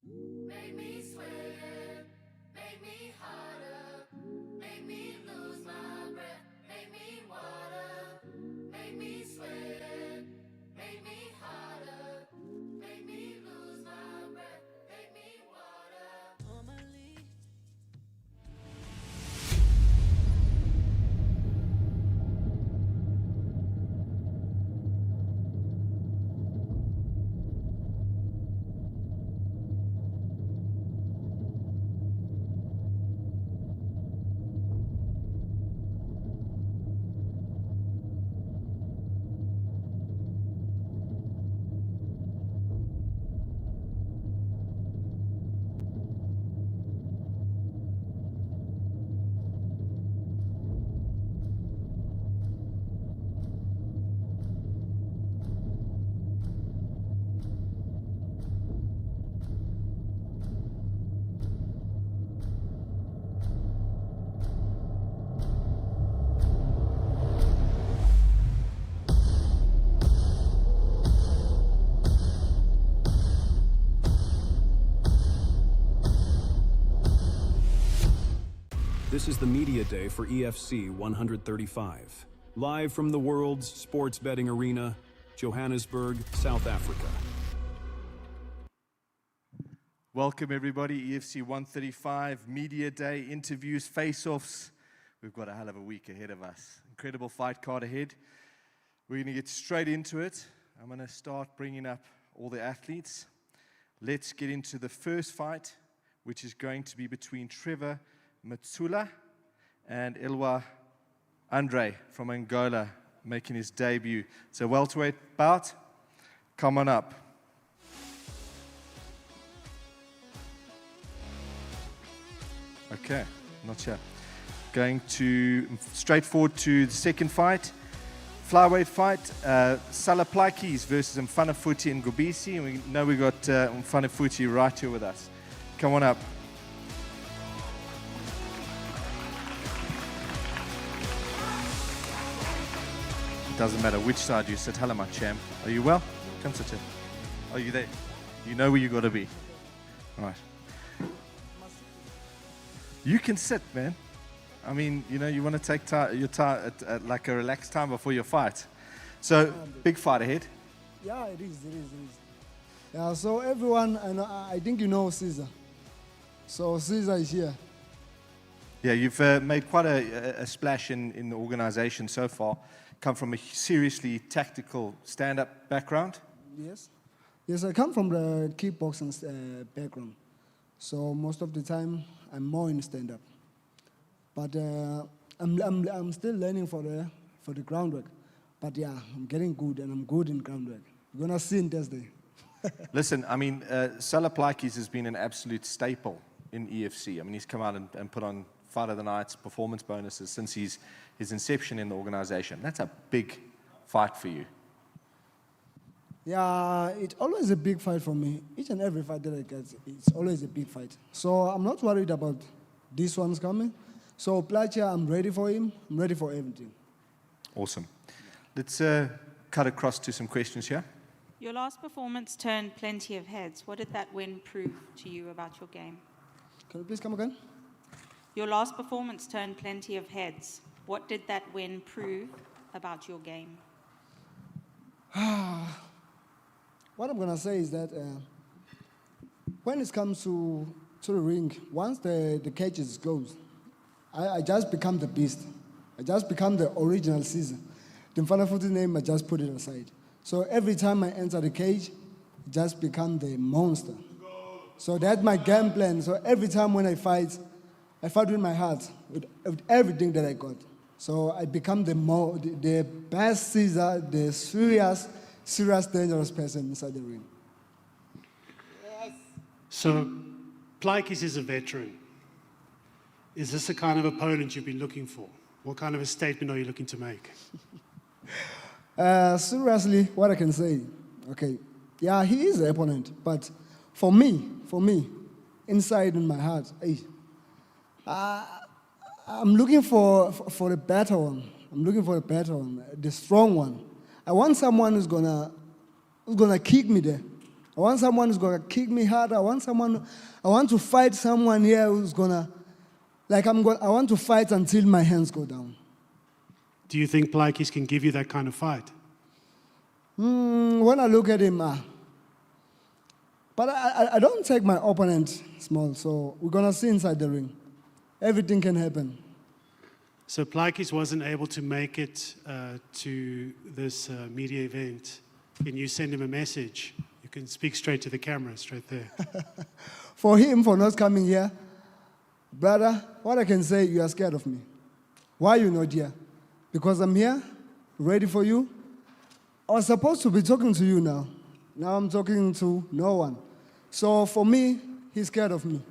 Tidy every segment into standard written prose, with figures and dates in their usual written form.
Make me sweat, make me harder, make me lose my breath, make me water, make me sweat, make me harder, make me lose my breath, make me water. Normally. This is the media day for EFC 135. Live from the world's sports betting arena, Johannesburg, South Africa. Welcome everybody, EFC 135, media day, interviews, face-offs. We've got a hell of a week ahead of us. Incredible fight card ahead. We're going to get straight into it. I'm going to start bringing up all the athletes. Let's get into the first fight, which is going to be between Trevor Matsula and Elwa Andre from Angola, making his debut. It's a welterweight bout. Come on up. Okay, not sure. Going to straight forward to the second fight. Flyweight fight, Salaplakis versus Mfanafuti and Ngobisi. And we know we got Mfanafuti right here with us. Come on up. Doesn't matter which side you sit. Hello, my champ. Are you well? Come sit here. Are you there? You know where you got to be. All right. You can sit, man. I mean, you know, you want to take your time, like a relaxed time before your fight. So, big fight ahead. Yeah, it is. Yeah, so everyone, I think you know Caesar. So Caesar is here. Yeah, you've made quite a splash in the organization so far. Come from a seriously tactical stand-up background? Yes, I come from the kickboxing background. So most of the time, I'm more in stand-up. But I'm still learning for the groundwork. But yeah, I'm getting good, and I'm good in groundwork. You're gonna see in Thursday. Listen, I mean, Salaplakis has been an absolute staple in EFC. I mean, he's come out and put on Fight of the Night's performance bonuses since his inception in the organization. That's a big fight for you. Yeah, it's always a big fight for me. Each and every fight that I get, it's always a big fight. So I'm not worried about this one's coming. So Placha, I'm ready for him. I'm ready for everything. Awesome. Let's cut across to some questions here. Your last performance turned plenty of heads. What did that win prove to you about your game? Can you please come again? Your last performance turned plenty of heads. What did that win prove about your game? What I'm going to say is that when it comes to the ring, once the cage is closed, I just become the beast. I just become the original Caesar. The Mfanafuti name, I just put it aside. So every time I enter the cage, I just become the monster. So that's my game plan. So every time when I fight with my heart, with everything that I got. So I become the best Caesar, the serious, dangerous person inside the ring. Yes. So, Plykes is a veteran. Is this the kind of opponent you've been looking for? What kind of a statement are you looking to make? Seriously, what I can say, okay, yeah, he is the opponent, but for me, inside in my heart, I'm looking for a better one. I'm looking for a better one, the strong one. I want someone who's gonna kick me there. I want someone who's gonna kick me hard. I want to fight someone here who's gonna, I want to fight until my hands go down. Do you think Plaatjes can give you that kind of fight? When I look at him, but I don't take my opponent small, so we're gonna see inside the ring. Everything can happen. So Plaatjes wasn't able to make it to this media event. Can you send him a message? You can speak straight to the camera, straight there. For him, for not coming here, brother, what I can say, you are scared of me. Why are you not here? Because I'm here, ready for you. I was supposed to be talking to you now. Now I'm talking to no one. So for me, he's scared of me.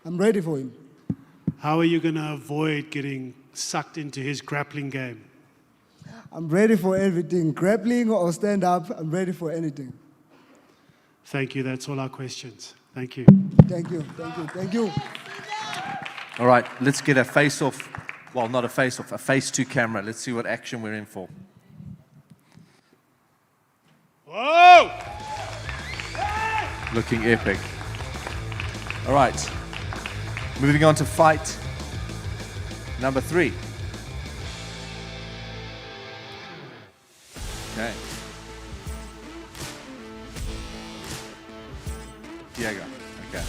I'm ready for him. How are you going to avoid getting sucked into his grappling game? I'm ready for everything. Grappling or stand up, I'm ready for anything. Thank you. That's all our questions. Thank you. Thank you, thank you, thank you. All right, let's get a face-off. Well, not a face-off, a face-to camera. Let's see what action we're in for. Whoa! Looking epic. All right, moving on to fight number 3. Okay. Diego. Okay.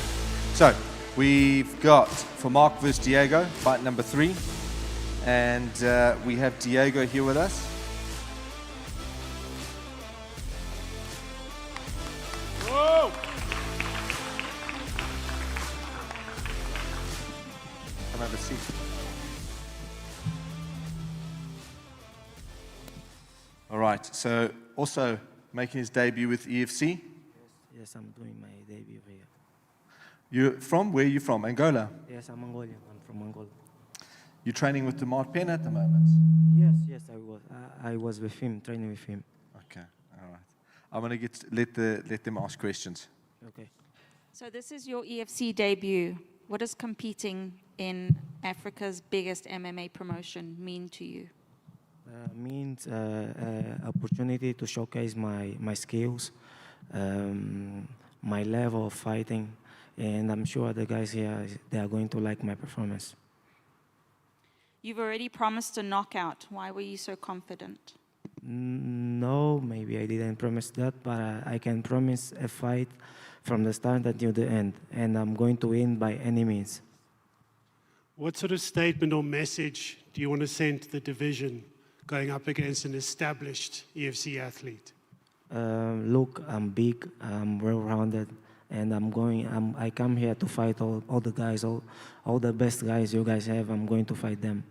So we've got Vermaak versus Diego, fight number 3. And we have Diego here with us. Whoa! Come have a seat. All right, so also making his debut with EFC. Yes, I'm doing my debut here. You're from? Where are you from? Angola? Yes, I'm Mongolian. I'm from Angola. You're training with the Mlungisi at the moment? Yes, I was with him, training with him. Okay, all right. I'm going to let them ask questions. Okay. So this is your EFC debut. What does competing in Africa's biggest MMA promotion mean to you? Means opportunity to showcase my skills, my level of fighting, and I'm sure the guys here, they are going to like my performance. You've already promised a knockout. Why were you so confident? No, maybe I didn't promise that, but I can promise a fight from the start until the end, and I'm going to win by any means. What sort of statement or message do you want to send to the division going up against an established EFC athlete? Look, I'm big, I'm well-rounded, and I come here to fight all the guys, all the best guys you guys have. I'm going to fight them.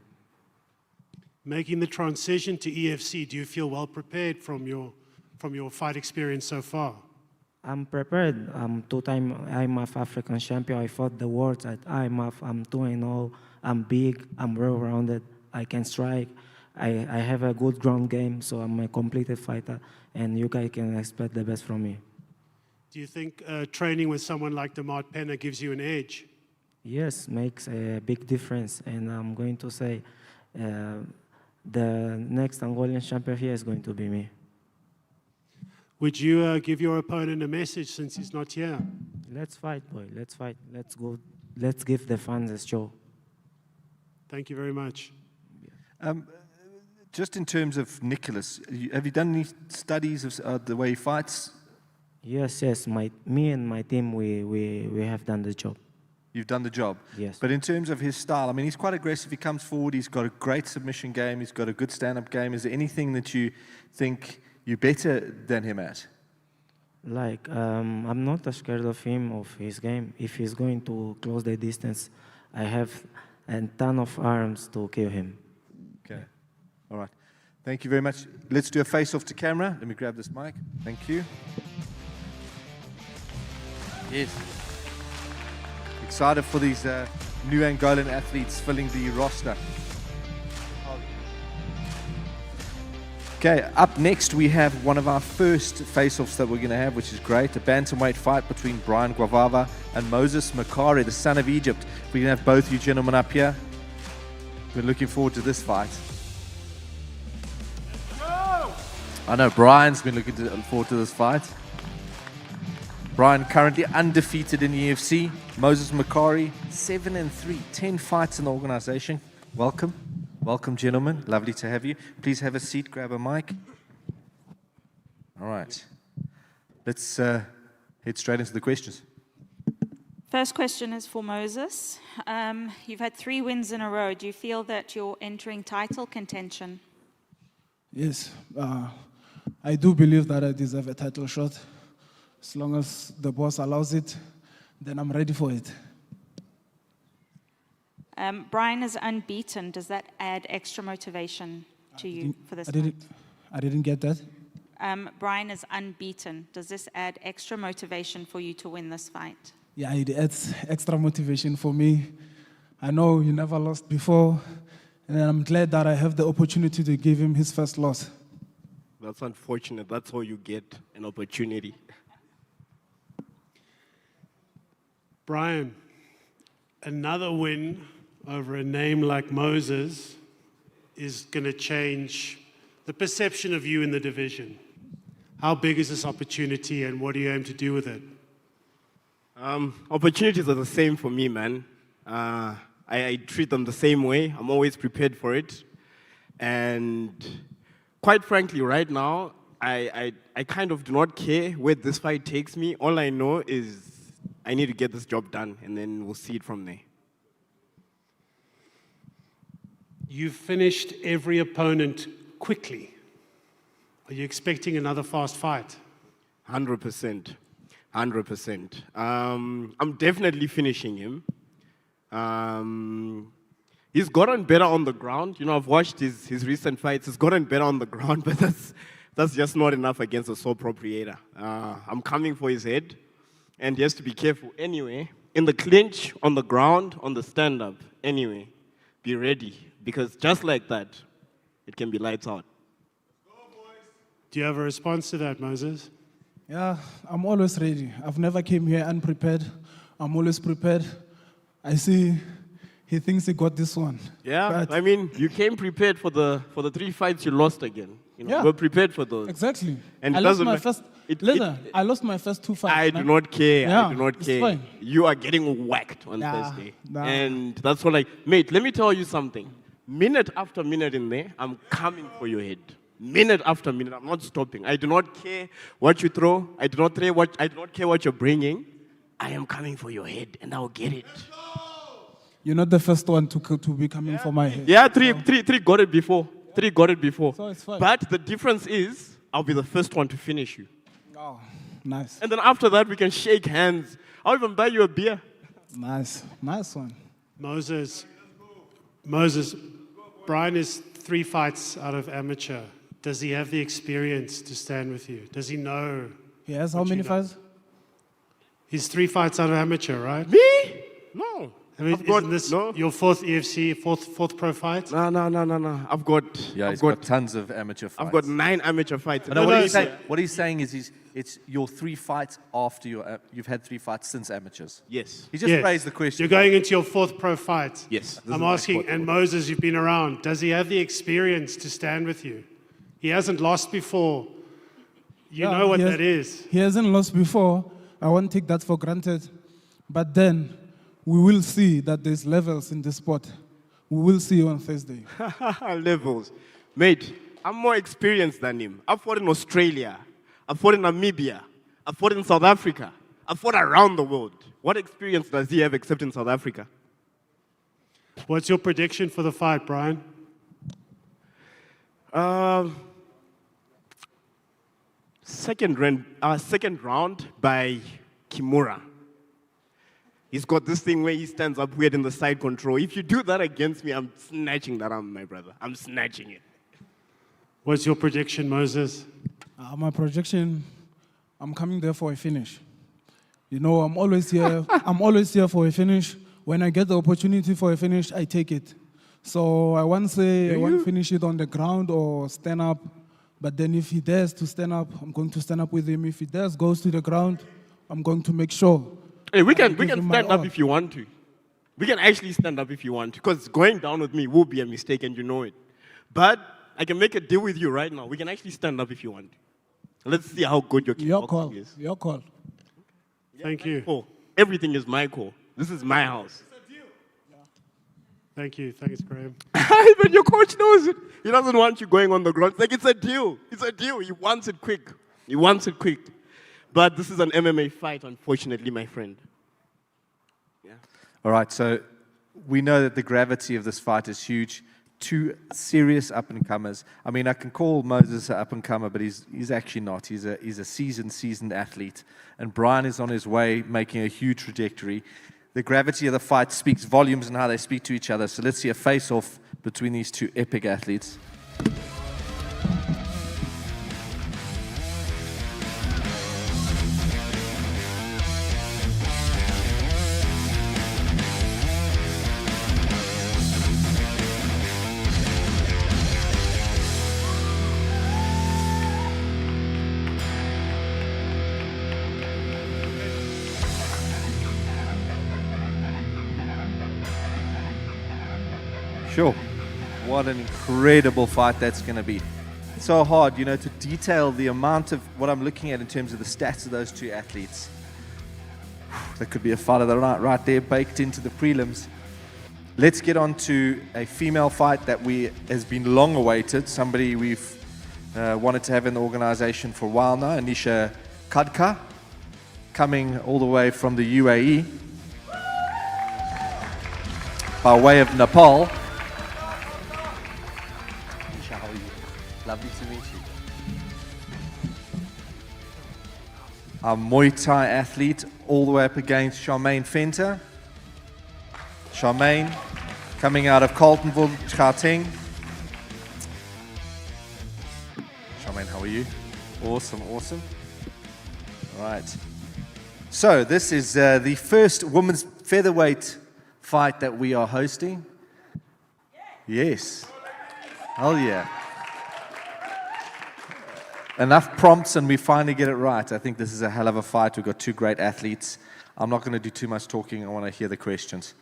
Making the transition to EFC, do you feel well prepared from your fight experience so far? I'm prepared. I'm two-time IMAF African champion. I fought the world at IMAF. I'm 2-0. I'm big. I'm well-rounded. I can strike. I have a good ground game, so I'm a completed fighter, and you guys can expect the best from me. Do you think training with someone like the Mlungisi gives you an edge? Yes, makes a big difference, and I'm going to say the next Angolan champion here is going to be me. Would you give your opponent a message since he's not here? Let's fight, boy. Let's fight. Let's go. Let's give the fans a show. Thank you very much. Just in terms of Nicolaas, have you done any studies of the way he fights? Yes. Me and my team, we have done the job. You've done the job? Yes. But in terms of his style, I mean, he's quite aggressive. He comes forward. He's got a great submission game. He's got a good stand-up game. Is there anything that you think you're better than him at? Like, I'm not scared of him, of his game. If he's going to close the distance, I have a ton of arms to kill him. Okay. All right. Thank you very much. Let's do a face-off to camera. Let me grab this mic. Thank you. Yes. Excited for these new Angolan athletes filling the roster. Okay, up next we have one of our first face-offs that we're going to have, which is great. A bantamweight fight between Brian Gwavava and Moses Mokhari, the son of Egypt. We're going to have both you gentlemen up here. We're looking forward to this fight. I know Brian's been looking forward to this fight. Brian currently undefeated in EFC. Moses Mokhari, 7-3, 10 fights in the organization. Welcome. Welcome, gentlemen. Lovely to have you. Please have a seat, grab a mic. All right. Let's head straight into the questions. First question is for Moses. You've had 3 wins in a row. Do you feel that you're entering title contention? Yes, I do believe that I deserve a title shot. As long as the boss allows it, then I'm ready for it. Brian is unbeaten. Does that add extra motivation to you for this fight? I didn't get that. Brian is unbeaten. Does this add extra motivation for you to win this fight? Yeah, it adds extra motivation for me. I know you never lost before, and I'm glad that I have the opportunity to give him his first loss. That's unfortunate. That's how you get an opportunity. Brian, another win over a name like Moses is going to change the perception of you in the division. How big is this opportunity and what do you aim to do with it? Opportunities are the same for me, man. I treat them the same way. I'm always prepared for it. And quite frankly, right now, I kind of do not care where this fight takes me. All I know is I need to get this job done, and then we'll see it from there. You've finished every opponent quickly. Are you expecting another fast fight? 100%. 100%. I'm definitely finishing him. He's gotten better on the ground. You know, I've watched his recent fights. He's gotten better on the ground, but that's just not enough against a sole proprietor. I'm coming for his head, and he has to be careful anyway. In the clinch, on the ground, on the stand-up, anyway, be ready. Because just like that, it can be lights out. Do you have a response to that, Moses? Yeah, I'm always ready. I've never came here unprepared. I'm always prepared. I see he thinks he got this one. Yeah, But I mean, you came prepared for the 3 fights you lost again. You know, Yeah. we're prepared for those. exactly. And I it lost doesn't my ma- first. it- Listen, it- I lost my first 2 fights. I do not care. Yeah, I do not it's care. fine. You are getting whacked on Nah, Thursday. nah. And that's what, mate, let me tell you something. Minute after minute in there, I'm coming for your head. Minute after minute, I'm not stopping. I do not care what you throw. I do not care what you're bringing. I am coming for your head, and I'll get it. You're not the first one to be coming for my head. Yeah, three got it before. 3 got it before. So it's fine. But the difference is, I'll be the first one to finish you. Oh, nice. And then after that, we can shake hands. I'll even buy you a beer. Nice. Nice one. Moses, Brian is 3 fights out of amateur. Does he have the experience to stand with you? Does he know? He has how What you many know. fights? He's 3 fights out of amateur, right? Me? No. I mean, I've got- isn't this no. your 4th EFC, fourth pro fight? No. I've got He's got tons of amateur fights. I've got 9 amateur fights. No, what no, he's saying, what he's saying is it's your 3 fights after you've had 3 fights since amateurs. Yes. He just Yes. phrased the question. You're going into your 4th pro fight. Yes. This I'm is my asking, 4th and pro. Moses, you've been around. Does he have the experience to stand with you? He hasn't lost before. You Yeah, know what he has- that is. He hasn't lost before. I won't take that for granted. But then we will see that there's levels in this sport. We will see on Thursday. Levels. Mate, I'm more experienced than him. I've fought in Australia. I've fought in Namibia. I've fought in South Africa. I've fought around the world. What experience does he have except in South Africa? What's your prediction for the fight, Brian? Second round by Kimura. He's got this thing where he stands up weird in the side control. If you do that against me, I'm snatching that arm, my brother. I'm snatching it. What's your prediction, Moses? My projection, I'm coming there for a finish. You know, I'm always here. I'm always here for a finish. When I get the opportunity for a finish, I take it. So I won't say I won't finish it on the ground or stand up. But then if he dares to stand up, I'm going to stand up with him. If he dares goes to the ground, I'm going to make sure. Hey, we can give him my stand up all. if you want to. We can actually stand up if you want to. Because going down with me will be a mistake and you know it. But I can make a deal with you right now. We can actually stand up if you want to. Let's see how good your Your kickboxing call. is. Your call. Thank you. Call. Everything is my call. This is my house. Thank you. Thanks, Graham. Even your coach knows it. He doesn't want you going on the ground. It's like, it's a deal. It's a deal. He wants it quick. He wants it quick. But this is an MMA fight, unfortunately, my friend. Yeah. All right, so we know that the gravity of this fight is huge. Two serious up-and-comers. I mean, I can call Moses an up-and-comer, but he's actually not. He's a seasoned athlete. And Bryn is on his way, making a huge trajectory. The gravity of the fight speaks volumes in how they speak to each other. So let's see a face-off between these two epic athletes. Sure. What an incredible fight that's going to be. It's so hard, you know, to detail the amount of what I'm looking at in terms of the stats of those two athletes. That could be a fight of the night right there, baked into the prelims. Let's get on to a female fight that has been long awaited. Somebody we've wanted to have in the organization for a while now. Anisha Khadka, coming all the way from the UAE by way of Nepal. Lovely to meet you. Our Muay Thai athlete all the way up against Charmaine Fenter. Charmaine coming out of Carltonville, Gauteng. Charmaine, how are you? Awesome, awesome. All right. So this is the first women's featherweight fight that we are hosting. Yes. Hell yeah. Enough prompts and we finally get it right. I think this is a hell of a fight. We've got two great athletes. I'm not going to do too much talking. I want to hear the questions.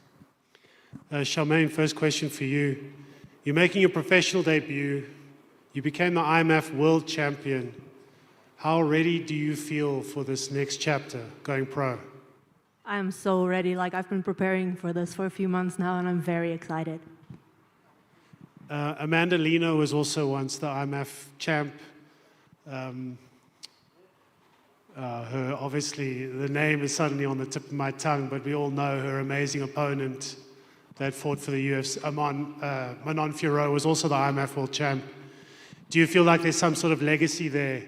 Charmaine, first question for you. You're making your professional debut. You became the IMF World Champion. How ready do you feel for this next chapter, going pro? I'm so ready. Like, I've been preparing for this for a few months now, and I'm very excited. Amanda Lino was also once the IMF champ. Her, obviously, the name is suddenly on the tip of my tongue, but we all know her amazing opponent that fought for the UFC, Manon Fiorot, was also the IMF World Champ. Do you feel like there's some sort of legacy there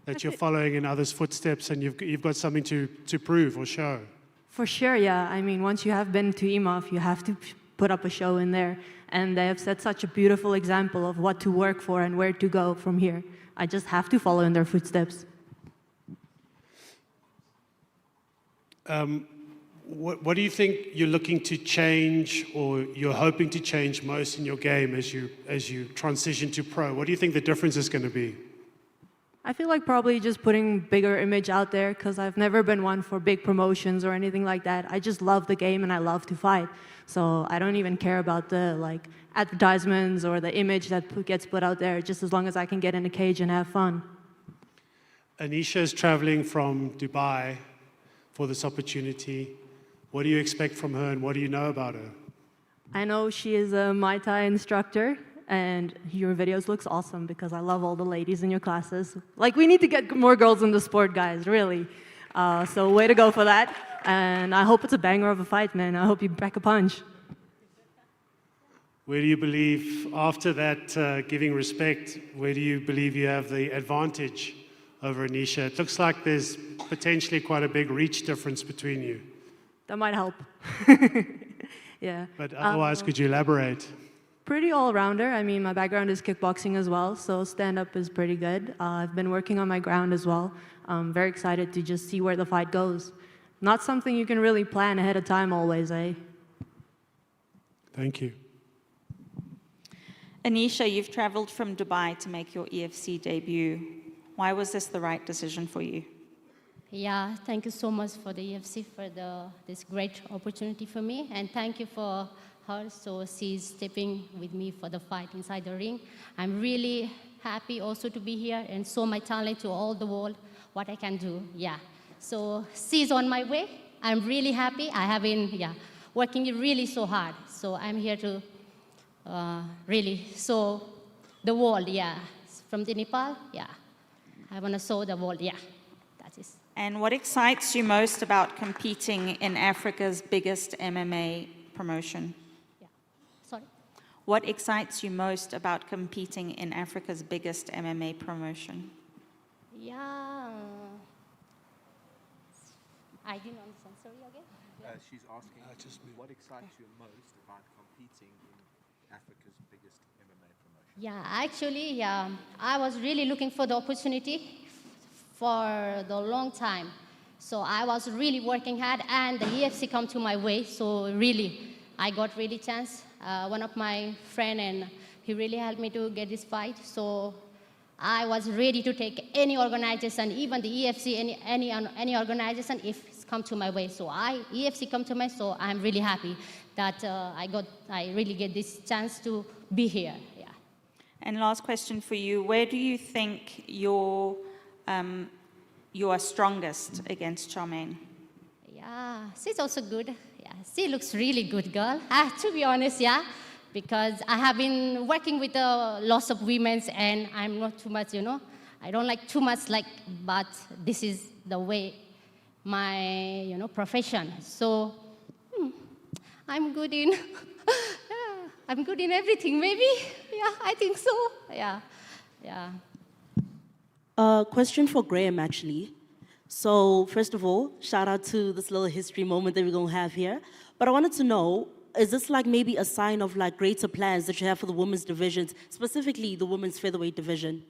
that you're following in others' footsteps and you've got something to prove or show? For sure, yeah. I mean, once you have been to IMAF, you have to put up a show in there. And they have set such a beautiful example of what to work for and where to go from here. I just have to follow in their footsteps. What do you think you're looking to change or you're hoping to change most in your game as you transition to pro? What do you think the difference is going to be? I feel like probably just putting bigger image out there because I've never been one for big promotions or anything like that. I just love the game and I love to fight. So I don't even care about the advertisements or the image that gets put out there, just as long as I can get in a cage and have fun. Anisha is traveling from Dubai for this opportunity. What do you expect from her and what do you know about her? I know she is a Muay Thai instructor and your videos looks awesome because I love all the ladies in your classes. Like, we need to get more girls in the sport, guys, really. So way to go for that. And I hope it's a banger of a fight, man. I hope you pack a punch. Where do you believe, after that giving respect, where do you believe you have the advantage over Anisha? It looks like there's potentially quite a big reach difference between you. That might help. Yeah. But otherwise, could you elaborate? Pretty all-rounder. I mean, my background is kickboxing as well, so stand-up is pretty good. I've been working on my ground as well. I'm very excited to just see where the fight goes. Not something you can really plan ahead of time always, eh? Thank you. Anisha, you've traveled from Dubai to make your EFC debut. Why was this the right decision for you? Yeah, thank you so much for the EFC for this great opportunity for me, and thank you for her, so she's stepping with me for the fight inside the ring. I'm really happy also to be here and show my talent to all the world, what I can do. Yeah, So she's on my way. I'm really happy. I have been working really so hard. So I'm here to really show the world, from the Nepal, I want to show the world, that is. And what excites you most about competing in Africa's biggest MMA promotion? Sorry? What excites you most about competing in Africa's biggest MMA promotion? I didn't understand. Sorry again? She's asking, what excites you most about competing in Africa's biggest MMA promotion? Actually, I was really looking for the opportunity for the long time. So I was really working hard, and the EFC come to my way. So really, I got really chance. One of my friend, and he really helped me to get this fight. So I was ready to take any organization, even the EFC, any organization, if it's come to my way. So EFC come to me, so I'm really happy that I really get this chance to be here. And last question for you: where do you think you are strongest against Charmaine? She's also good. She looks really good, girl. To be honest, because I have been working with lots of women, and I'm not too much, I don't like too much, but this is the way my, profession. So I'm good in, I'm good in everything, maybe. I think so. Question for Graham, actually. So, first of all, shout out to this little history moment that we're going to have here. But I wanted to know, is this maybe a sign of greater plans that you have for the women's divisions, specifically the women's featherweight division?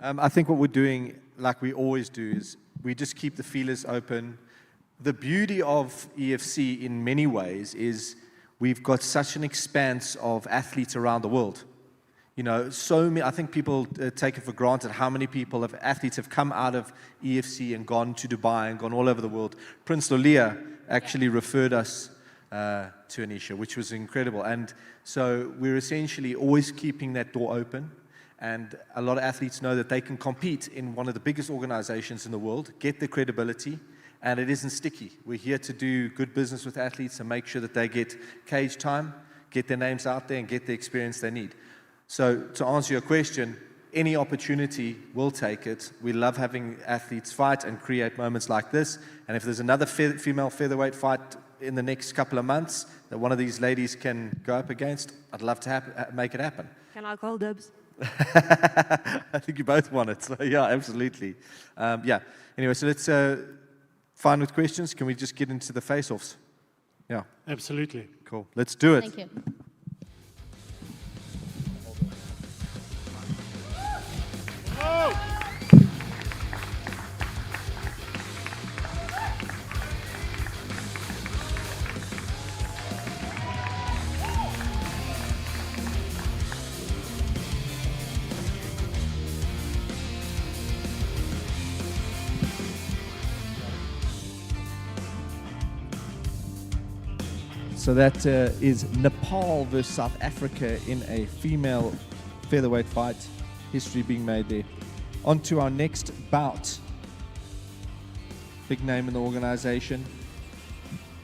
I think what we're doing, like we always do, is we just keep the feelers open. The beauty of EFC in many ways is we've got such an expanse of athletes around the world. So many, I think people take it for granted how many athletes have come out of EFC and gone to Dubai and gone all over the world. Prince Lolia actually referred us to Anisha, which was incredible. And so we're essentially always keeping that door open. And a lot of athletes know that they can compete in one of the biggest organizations in the world, get the credibility, and it isn't sticky. We're here to do good business with athletes and make sure that they get cage time, get their names out there, and get the experience they need. So to answer your question, any opportunity, we'll take it. We love having athletes fight and create moments like this. And if there's another female featherweight fight in the next couple of months that one of these ladies can go up against, I'd love to make it happen. Can I call dibs? I think you both want it. So yeah, absolutely. Anyway, so let's fine with questions. Can we just get into the face-offs? Yeah. Absolutely. Cool. Let's do it. Thank you. So that is Nepal versus South Africa in a female featherweight fight. History being made there. On to our next bout. Big name in the organization.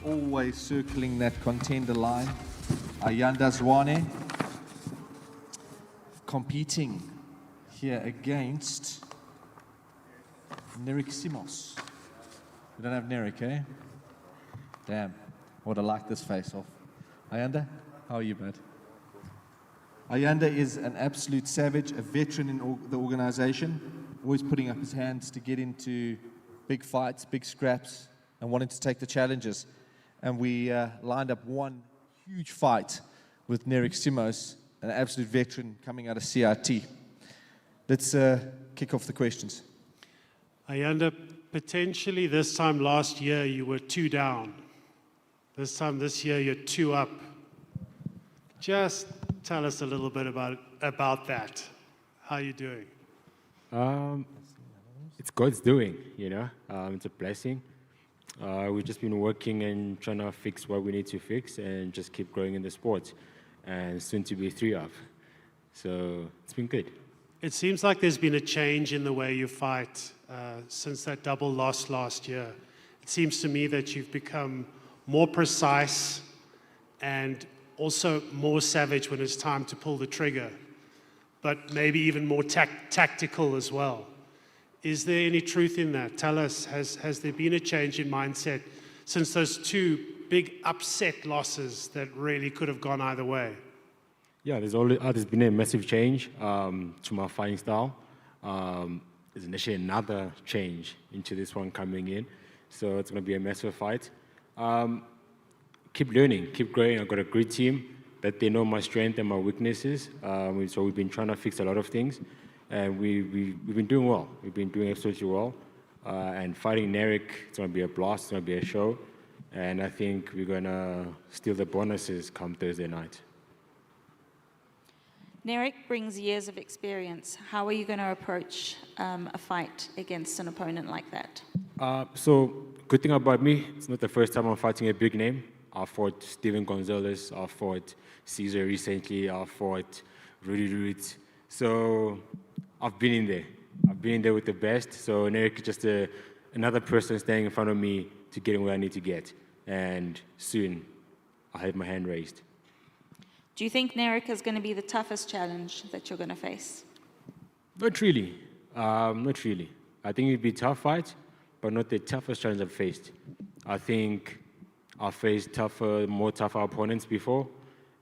Always circling that contender line. Ayanda Zwane. Competing here against Nerik Simoes. We don't have Nerik, eh? Damn. I would have liked this face-off. Ayanda, how are you, bud? Ayanda is an absolute savage, a veteran in the organization, always putting up his hands to get into big fights, big scraps, and wanting to take the challenges. And we lined up one huge fight with Nerik Simoes, an absolute veteran coming out of CRT. Let's kick off the questions. Ayanda, potentially this time last year you were 2 down. This time this year you're 2 up. Just tell us a little bit about that. How are you doing? It's God's doing, it's a blessing. We've just been working and trying to fix what we need to fix and just keep growing in the sport. And soon to be 3 up. So it's been good. It seems like there's been a change in the way you fight since that double loss last year. It seems to me that you've become more precise and also more savage when it's time to pull the trigger, but maybe even more tactical as well. Is there any truth in that? Tell us, has there been a change in mindset since those two big upset losses that really could have gone either way? Yeah, there's been a massive change to my fighting style. There's initially another change into this one coming in, so it's going to be a massive fight. Keep learning, keep growing. I've got a great team that they know my strength and my weaknesses. So we've been trying to fix a lot of things, and we've been doing well. We've been doing absolutely well. And fighting Nerik, it's going to be a blast. It's going to be a show, and I think we're going to steal the bonuses come Thursday night. Nerik brings years of experience. How are you going to approach a fight against an opponent like that? So, good thing about me, it's not the first time I'm fighting a big name. I fought Steven Gonzalez, I fought Caesar recently, I fought Rudy Roots. So, I've been in there. I've been in there with the best. So, Nerik is just another person standing in front of me to get where I need to get. And soon, I'll have my hand raised. Do you think Nerik is going to be the toughest challenge that you're going to face? Not really. Not really. I think it'd be a tough fight, but not the toughest challenge I've faced. I think I've faced more tougher opponents before,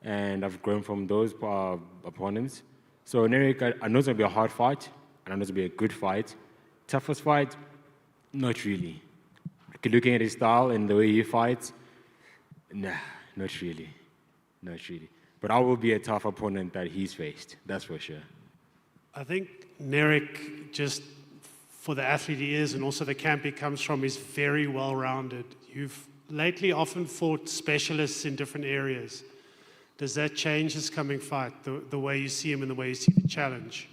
and I've grown from those opponents. So Nerik, I know it's going to be a hard fight, and I know it's going to be a good fight. Toughest fight? Not really. Looking at his style and the way he fights, nah, not really. Not really. But I will be a tough opponent that he's faced, that's for sure. I think Nerik, just for the athlete he is and also the camp he comes from, is very well-rounded. You've lately often fought specialists in different areas. Does that change his coming fight, the way you see him and the way you see the challenge?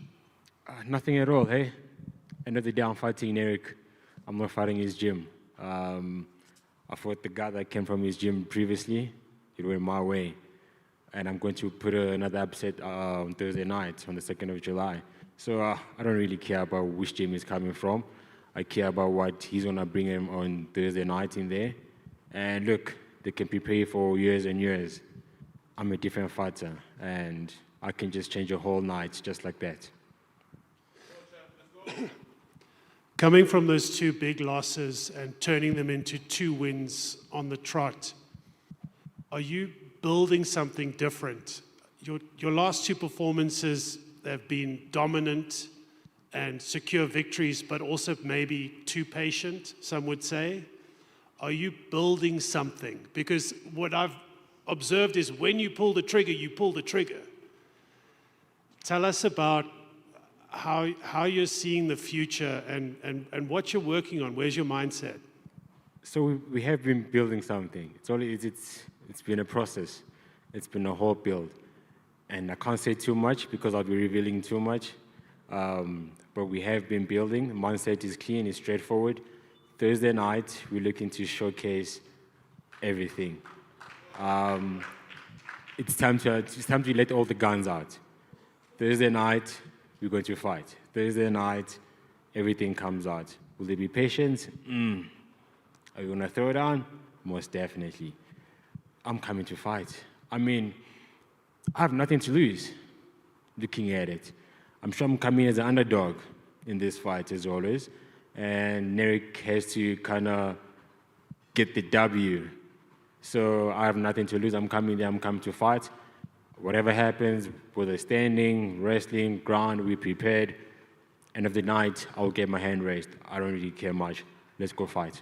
Nothing at all, hey? End of the day, I'm fighting Nerik. I'm not fighting his gym. I fought the guy that came from his gym previously. It went my way. And I'm going to put another upset on Thursday night, on the 2nd of July. So I don't really care about which gym he's coming from. I care about what he's going to bring him on Thursday night in there. And look, they can prepare for years and years. I'm a different fighter, and I can just change a whole night just like that. Coming from those two big losses and turning them into 2 wins on the trot, are you building something different? Your last 2 performances have been dominant and secure victories, but also maybe too patient, some would say. Are you building something? Because what I've observed is when you pull the trigger, you pull the trigger. Tell us about how you're seeing the future and what you're working on. Where's your mindset? So we have been building something. It's been a process. It's been a whole build. And I can't say too much because I'll be revealing too much. But we have been building. The mindset is clean, it's straightforward. Thursday night, we're looking to showcase everything. It's time to let all the guns out. Thursday night, we're going to fight. Thursday night, everything comes out. Will there be patience? Are you going to throw down? Most definitely. I'm coming to fight. I mean, I have nothing to lose looking at it. I'm sure I'm coming as an underdog in this fight as always. And Nerik has to kind of get the W. So I have nothing to lose. I'm coming there, I'm coming to fight. Whatever happens, whether standing, wrestling, ground, we're prepared. End of the night, I'll get my hand raised. I don't really care much. Let's go fight.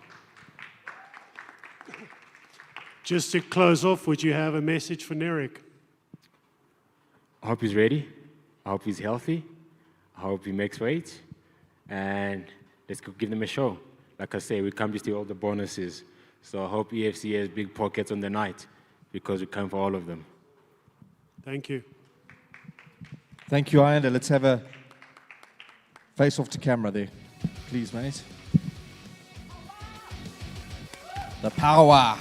Just to close off, would you have a message for Nerik? I hope he's ready. I hope he's healthy. I hope he makes weight. And let's go give them a show. Like I say, we come to steal all the bonuses. So I hope EFC has big pockets on the night because we come for all of them. Thank you. Thank you, Ayanda. Let's have a face-off to camera there. Please, mate. The power.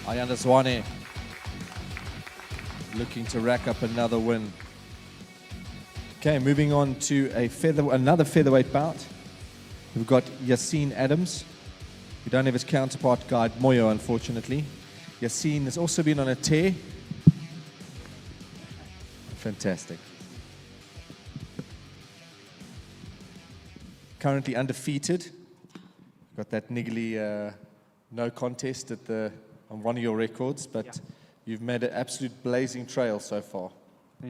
Ayanda Zwane looking to rack up another win. Okay, moving on to another featherweight bout. We've got Yaseen Adams. We don't have his counterpart guide, Moyo, unfortunately. Yaseen has also been on a tear. Fantastic. Currently undefeated. Got that niggly no contest on one of your records, but you've made an absolute blazing trail so far.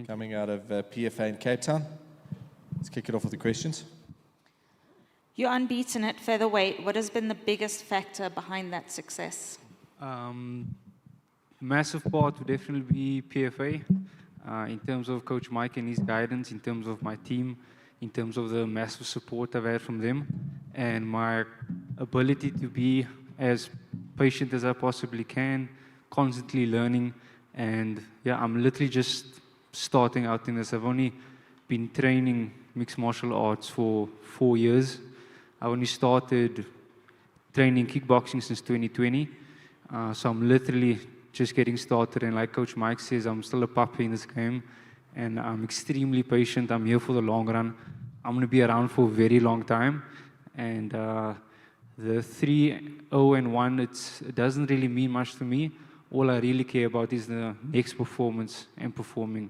Coming out of PFA in Cape Town. Let's kick it off with the questions. You're unbeaten at featherweight. What has been the biggest factor behind that success? Massive part would definitely be PFA. In terms of Coach Mike and his guidance, in terms of my team, in terms of the massive support I've had from them, and my ability to be as patient as I possibly can, constantly learning. And yeah, I'm literally just starting out in this. I've only been training mixed martial arts for 4 years. I only started training kickboxing since 2020. So I'm literally just getting started. And like Coach Mike says, I'm still a puppy in this game. And I'm extremely patient. I'm here for the long run. I'm going to be around for a very long time. And the 3-0-1, it doesn't really mean much to me. All I really care about is the next performance and performing.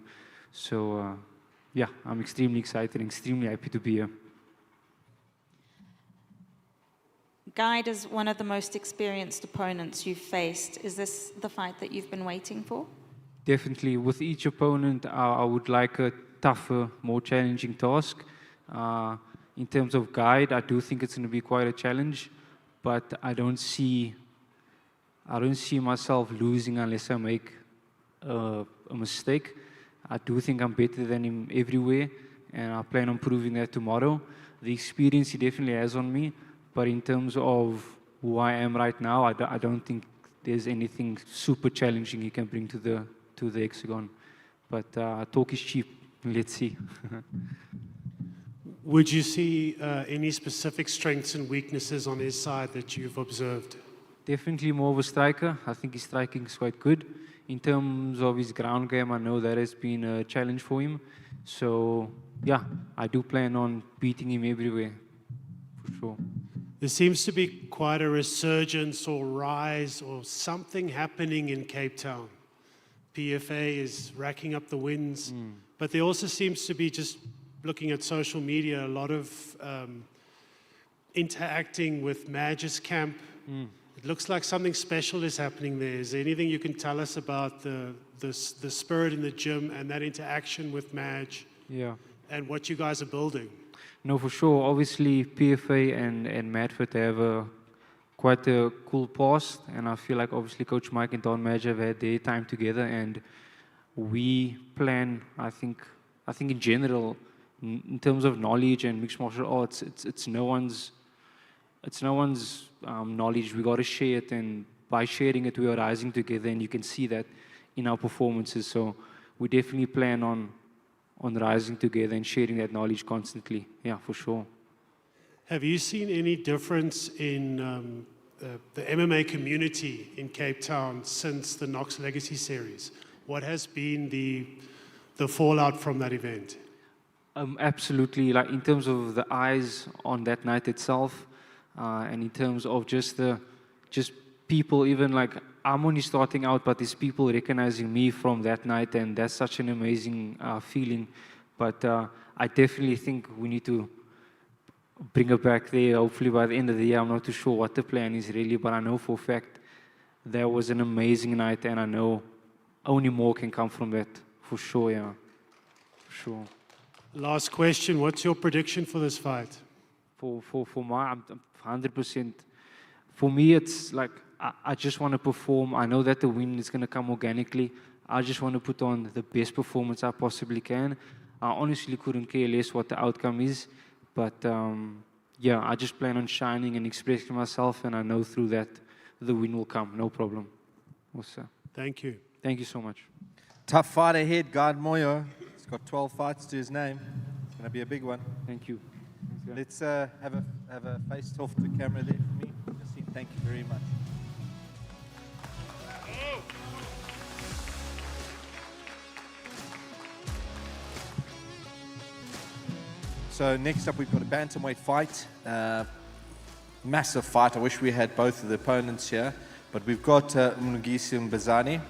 So, yeah, I'm extremely excited and extremely happy to be here. Guide is one of the most experienced opponents you've faced. Is this the fight that you've been waiting for? Definitely. With each opponent, I would like a tougher, more challenging task. In terms of Guide, I do think it's going to be quite a challenge, but I don't see myself losing unless I make a mistake. I do think I'm better than him everywhere, and I plan on proving that tomorrow. The experience he definitely has on me, but in terms of who I am right now, I don't think there's anything super challenging he can bring to the Hexagon. But talk is cheap. Let's see. Would you see any specific strengths and weaknesses on his side that you've observed? Definitely more of a striker. I think his striking is quite good. In terms of his ground game, I know that has been a challenge for him. So, yeah, I do plan on beating him everywhere, for sure. There seems to be quite a resurgence or rise or something happening in Cape Town. PFA is racking up the wins, but there also seems to be, just looking at social media, a lot of interacting with Madge's camp. It looks like something special is happening there. Is there anything you can tell us about the spirit in the gym and that interaction with Madge? Yeah. And what you guys are building? No, for sure. Obviously, PFA and Madford have quite a cool past, and I feel like obviously Coach Mike and Don Madge have had their time together, and we plan, I think in general, in terms of knowledge and mixed martial arts, it's no one's knowledge. We got to share it, and by sharing it, we are rising together, and you can see that in our performances. So we definitely plan on rising together and sharing that knowledge constantly. Yeah, for sure. Have you seen any difference in the MMA community in Cape Town since the Knox Legacy Series? What has been the fallout from that event? Absolutely. Like in terms of the eyes on that night itself, and in terms of just people, even like I'm only starting out, but there's people recognizing me from that night, and that's such an amazing feeling. But I definitely think we need to bring it back there. Hopefully by the end of the year. I'm not too sure what the plan is really, but I know for a fact that was an amazing night, and I know only more can come from that, for sure, yeah. For sure. Last question, what's your prediction for this fight? For I'm 100%. For me, it's like, I just want to perform. I know that the win is going to come organically. I just want to put on the best performance I possibly can. I honestly couldn't care less what the outcome is. But, yeah, I just plan on shining and expressing myself, and I know through that the win will come. No problem. Also. Thank you. Thank you so much. Tough fight ahead, guard Moyo. He's got 12 fights to his name. It's going to be a big one. Thank you. Let's have a face-off to camera there for me. Yaseen, thank you very much. So next up, we've got a bantamweight fight. Massive fight. I wish we had both of the opponents here. But we've got Mlungisi and Mbizane,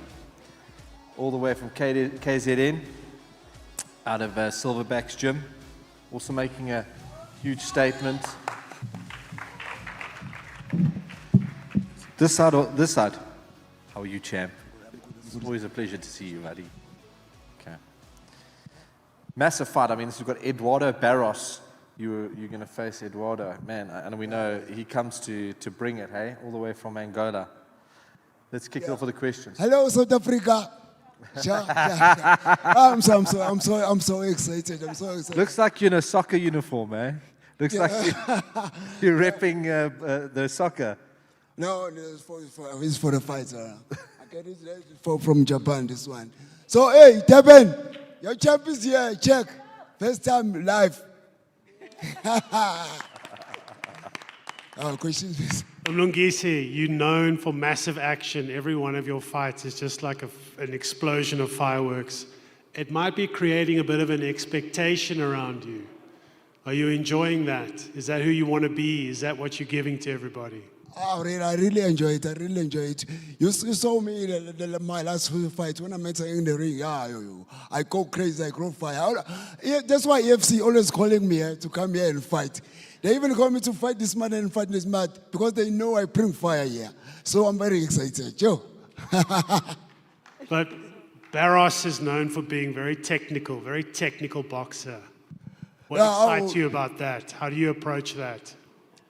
all the way from KZN, out of Silverback's gym. Also making a huge statement. This side or this side? How are you, champ? It's always a pleasure to see you, buddy. Okay. Massive fight. I mean, we've got Eduardo Barros. You're going to face Eduardo. Man, and we know he comes to bring it, hey? All the way from Angola. Let's kick it off with the questions. Hello, South Africa. I'm so excited. I'm so excited. Looks like you're in a soccer uniform, eh? Looks like you're repping the soccer. No, it's for the fight. I get it from Japan, this one. So, hey, Jaden, your champ is here. Check. First time live. Questions, please. Mlungisi, you're known for massive action. Every one of your fights is just like an explosion of fireworks. It might be creating a bit of an expectation around you. Are you enjoying that? Is that who you want to be? Is that what you're giving to everybody? Oh, I really enjoy it. I really enjoy it. You saw me my last fight when I met her in the ring. I go crazy. I go fire. That's why EFC always calling me to come here and fight. They even call me to fight this man and fight this man because they know I bring fire here. So I'm very excited. Joe. But Barros is known for being very technical boxer. What excites you about that? How do you approach that?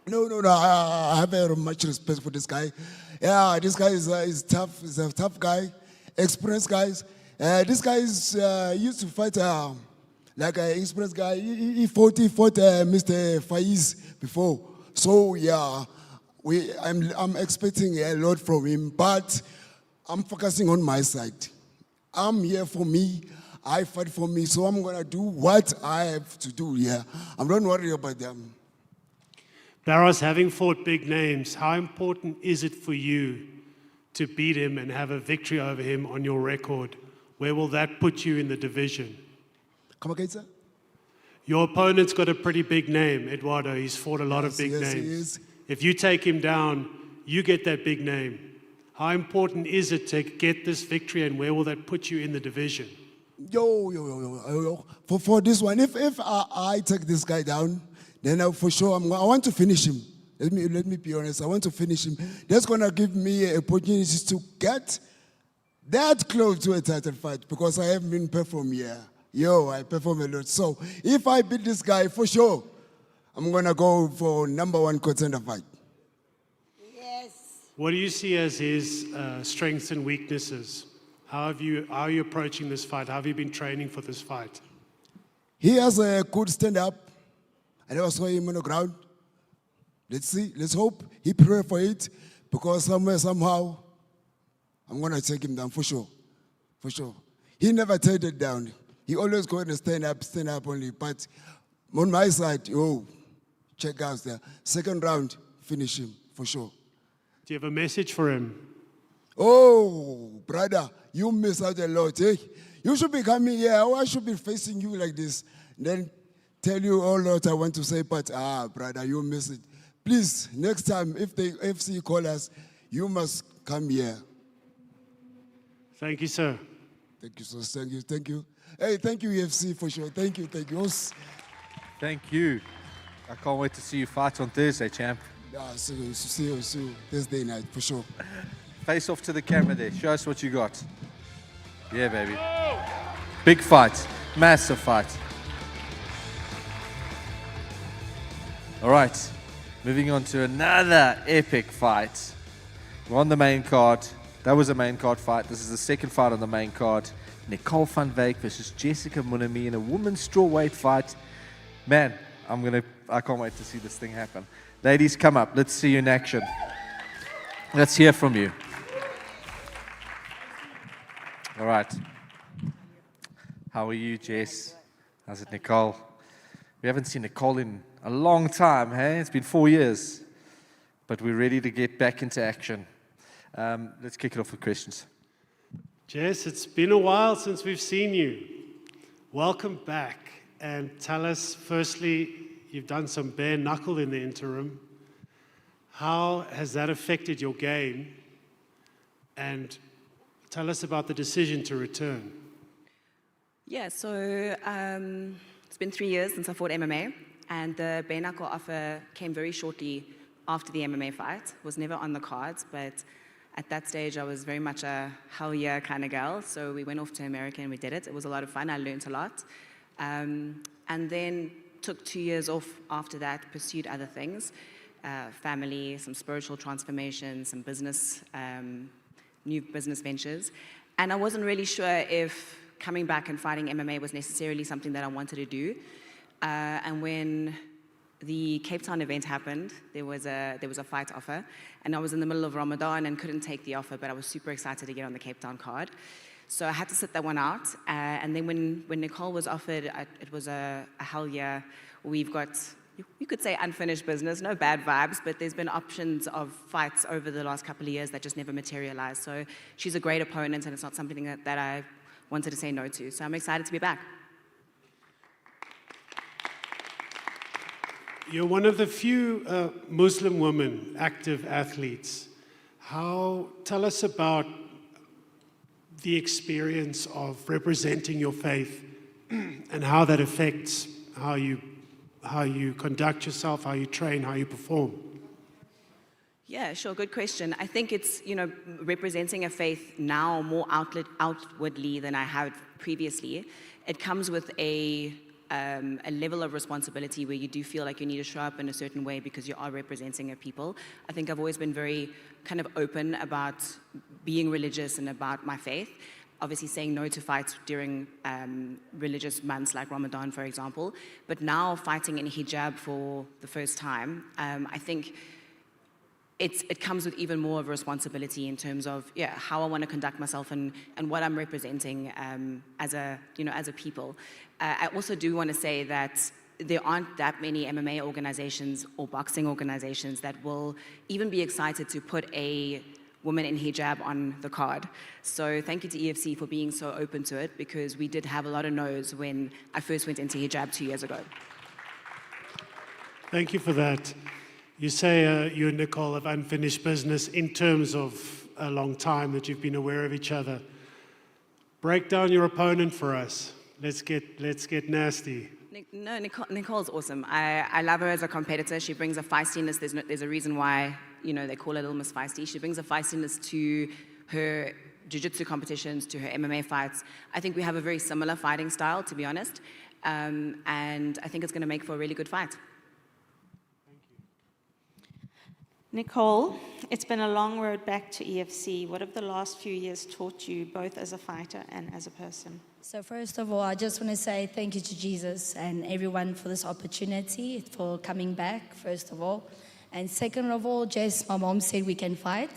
No. I have very much respect for this guy. Yeah, this guy is tough. He's a tough guy, experienced guys. This guy is used to fight like an experienced guy. He fought Mr. Faeez before. So yeah, I'm expecting a lot from him, but I'm focusing on my side. I'm here for me. I fight for me, so I'm gonna do what I have to do. Yeah, I'm not worried about them. Barros, having fought big names, how important is it for you to beat him and have a victory over him on your record? Where will that put you in the division? Come again, sir? Your opponent's got a pretty big name, Eduardo. He's fought a lot of big names. He is. If you take him down, you get that big name. How important is it to get this victory, and where will that put you in the division? For this one, if I take this guy down, then for sure I want to finish him. Let me be honest. I want to finish him. That's gonna give me opportunities to get that close to a title fight because I haven't been performing here. I perform a lot. So if I beat this guy, for sure, I'm gonna go for #1 contender fight. Yes. What do you see as his strengths and weaknesses? How are you approaching this fight? How have you been training for this fight? He has a good stand-up. I never saw him on the ground. Let's see. Let's hope he prepare for it because somehow, I'm going to take him down for sure. For sure. He never take it down. He always go and stand up only. But on my side, check out there. Second round, finish him for sure. Do you have a message for him? Oh, brother, you miss out a lot, eh? You should be coming here. I should be facing you like this. Then tell you all what I want to say, but brother, you miss it. Please, next time, if the FC call us, you must come here. Thank you, sir. Thank you, sir. Thank you. Hey, thank you, EFC, for sure. Thank you. Thank you. I can't wait to see you fight on Thursday, champ. Yeah, see you Thursday night, for sure. Face off to the camera there. Show us what you got. Yeah, baby. Big fight. Massive fight. All right, moving on to another epic fight. We're on the main card. That was a main card fight. This is the second fight on the main card. Nicole van Wyk versus Jessica Mouneimne in a women's strawweight fight. Man, I can't wait to see this thing happen. Ladies, come up. Let's see you in action. Let's hear from you. All right. How are you, Jess? How's it, Nicole? We haven't seen Nicole in a long time, hey? It's been 4 years. But we're ready to get back into action. Let's kick it off with questions. Jess, it's been a while since we've seen you. Welcome back. and tell us, firstly, you've done some bare knuckle in the interim. How has that affected your game? And tell us about the decision to return. Yeah, so it's been 3 years since I fought MMA, and the bare knuckle offer came very shortly after the MMA fight. Was never on the cards, but at that stage I was very much a hell yeah kind of girl, so we went off to America and we did it. It was a lot of fun, I learned a lot. And then took 2 years off after that, pursued other things, family, some spiritual transformation, some business, new business ventures. And I wasn't really sure if coming back and fighting MMA was necessarily something that I wanted to do. And when the Cape Town event happened, there was a fight offer, and I was in the middle of Ramadan and couldn't take the offer, but I was super excited to get on the Cape Town card. So I had to sit that one out. And then when Nicole was offered, it was a hell yeah. We've got, you could say, unfinished business, no bad vibes, but there's been options of fights over the last couple of years that just never materialized. So she's a great opponent, and it's not something that I wanted to say no to. So I'm excited to be back. You're one of the few Muslim women active athletes. Tell us about the experience of representing your faith and how that affects how you conduct yourself, how you train, how you perform. Yeah, sure, good question. I think it's, representing a faith now more outwardly than I have previously. It comes with a level of responsibility where you do feel like you need to show up in a certain way because you are representing a people. I think I've always been very kind of open about being religious and about my faith. Obviously saying no to fights during religious months like Ramadan, for example. But now fighting in hijab for the first time, I think it comes with even more of a responsibility in terms of how I want to conduct myself and what I'm representing as a people. I also do want to say that there aren't that many MMA organizations or boxing organizations that will even be excited to put a woman in hijab on the card. So thank you to EFC for being so open to it, because we did have a lot of no's when I first went into hijab 2 years ago. Thank you for that. You say you and Nicole have unfinished business in terms of a long time that you've been aware of each other. Break down your opponent for us. Let's get nasty. No, Nicole's awesome. I love her as a competitor. She brings a feistiness. There's a reason why they call her Little Miss Feisty. She brings a feistiness to her jiu-jitsu competitions, to her MMA fights. I think we have a very similar fighting style, to be honest, and I think it's going to make for a really good fight. Nicole, it's been a long road back to EFC. What have the last few years taught you, both as a fighter and as a person? So first of all, I just want to say thank you to Jesus and everyone for this opportunity, for coming back, first of all. And second of all, Jess, my mom said we can fight.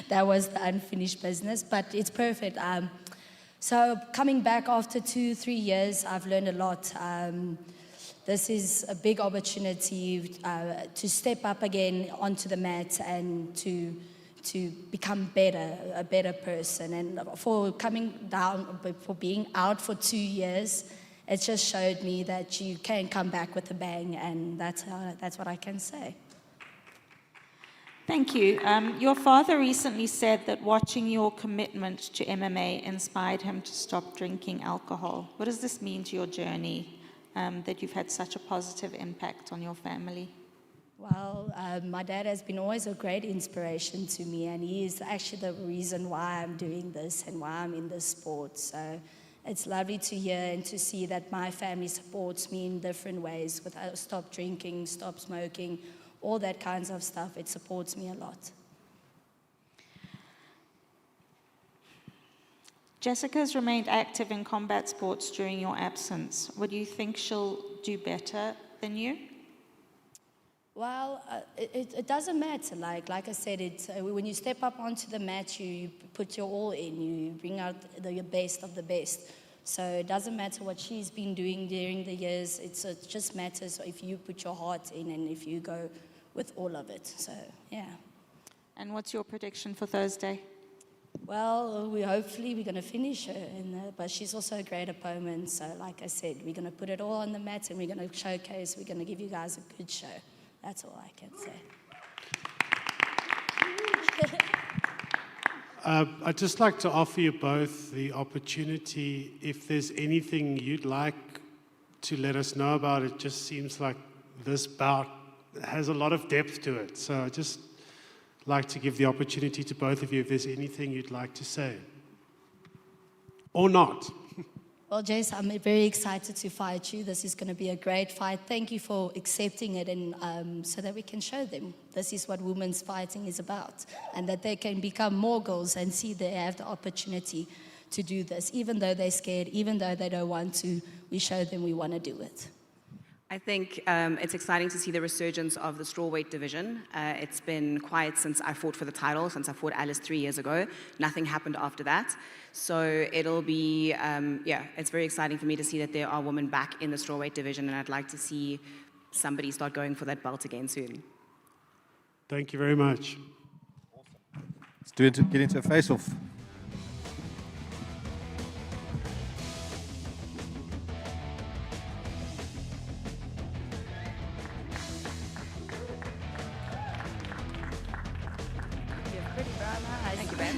That was the unfinished business, but it's perfect. So coming back after 2-3 years, I've learned a lot. This is a big opportunity to step up again onto the mat and to become a better person. And for coming down, for being out for 2 years, it just showed me that you can come back with a bang, and that's what I can say. Thank you. Your father recently said that watching your commitment to MMA inspired him to stop drinking alcohol. What does this mean to your journey, that you've had such a positive impact on your family? Well, my dad has been always a great inspiration to me, and he is actually the reason why I'm doing this and why I'm in this sport. So it's lovely to hear and to see that my family supports me in different ways. With stop drinking, stop smoking, all that kinds of stuff. It supports me a lot. Jessica's remained active in combat sports during your absence. What do you think she'll do better than you? Well, it doesn't matter. Like I said, when you step up onto the mat, you put your all in. You bring out the best of the best. So it doesn't matter what she's been doing during the years. It just matters if you put your heart in and if you go with all of it. So, yeah. And what's your prediction for Thursday? Well, hopefully we're going to finish her, but she's also a great opponent. So like I said, we're going to put it all on the mat and we're going to showcase. We're going to give you guys a good show. That's all I can say. I'd just like to offer you both the opportunity, if there's anything you'd like to let us know about. It just seems like this bout has a lot of depth to it. So I'd just like to give the opportunity to both of you if there's anything you'd like to say. Or not. Well, Jace, I'm very excited to fight you. This is going to be a great fight. Thank you for accepting it, and so that we can show them this is what women's fighting is about, and that they can become more girls and see they have the opportunity to do this. Even though they're scared, even though they don't want to, we show them we want to do it. I think it's exciting to see the resurgence of the strawweight division. It's been quiet since I fought for the title, since I fought Alice 3 years ago. Nothing happened after that. So it'll be, it's very exciting for me to see that there are women back in the strawweight division, and I'd like to see somebody start going for that belt again soon. Thank you very much. Let's get into a face-off. Thank you, Ben.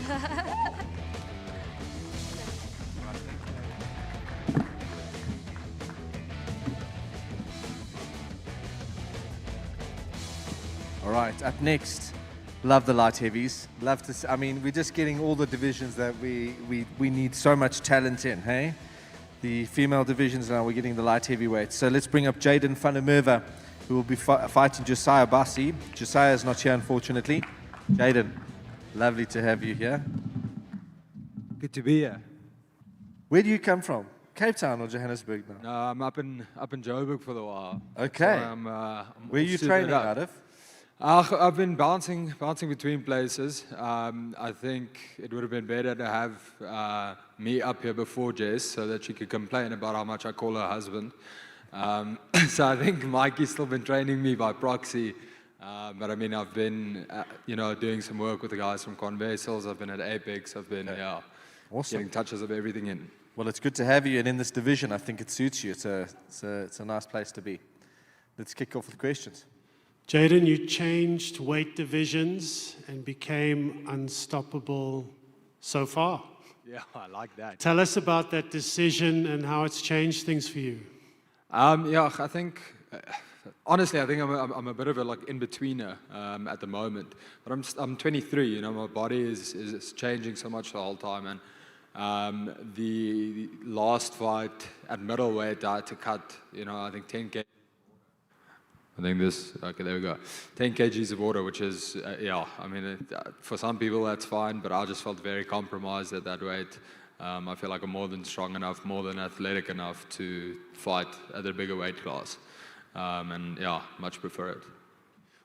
All right, up next, love the light heavies. Love to. I mean, we're just getting all the divisions that we need so much talent in. Hey, the female divisions now. We're getting the light heavyweights. So let's bring up Jaden van der Merwe, who will be fighting Josiah Obasi. Josiah is not here, unfortunately. Jaden, lovely to have you here. Good to be here. Where do you come from? Cape Town or Johannesburg now? No, I'm up in Joburg for the while. Okay. So I'm where are you training out of? I've been bouncing between places. I think it would have been better to have me up here before Jess so that she could complain about how much I call her husband. So I think Mikey's still been training me by proxy. But I mean, I've been, doing some work with the guys from Convessels. I've been at Apex. I've been, awesome. Getting touches of everything in. Well, it's good to have you, and in this division, I think it suits you. It's a nice place to be. Let's kick off with questions. Jaden, you changed weight divisions and became unstoppable so far. Yeah, I like that. Tell us about that decision and how it's changed things for you. I think, honestly, I think I'm a bit of a in-betweener at the moment. But I'm 23, my body is changing so much the whole time. And the last fight at middleweight, I had to cut, I think 10 kg. Okay, there we go. 10 kgs of water, which is, for some people that's fine, but I just felt very compromised at that weight. I feel like I'm more than strong enough, more than athletic enough to fight at a bigger weight class. Much prefer it.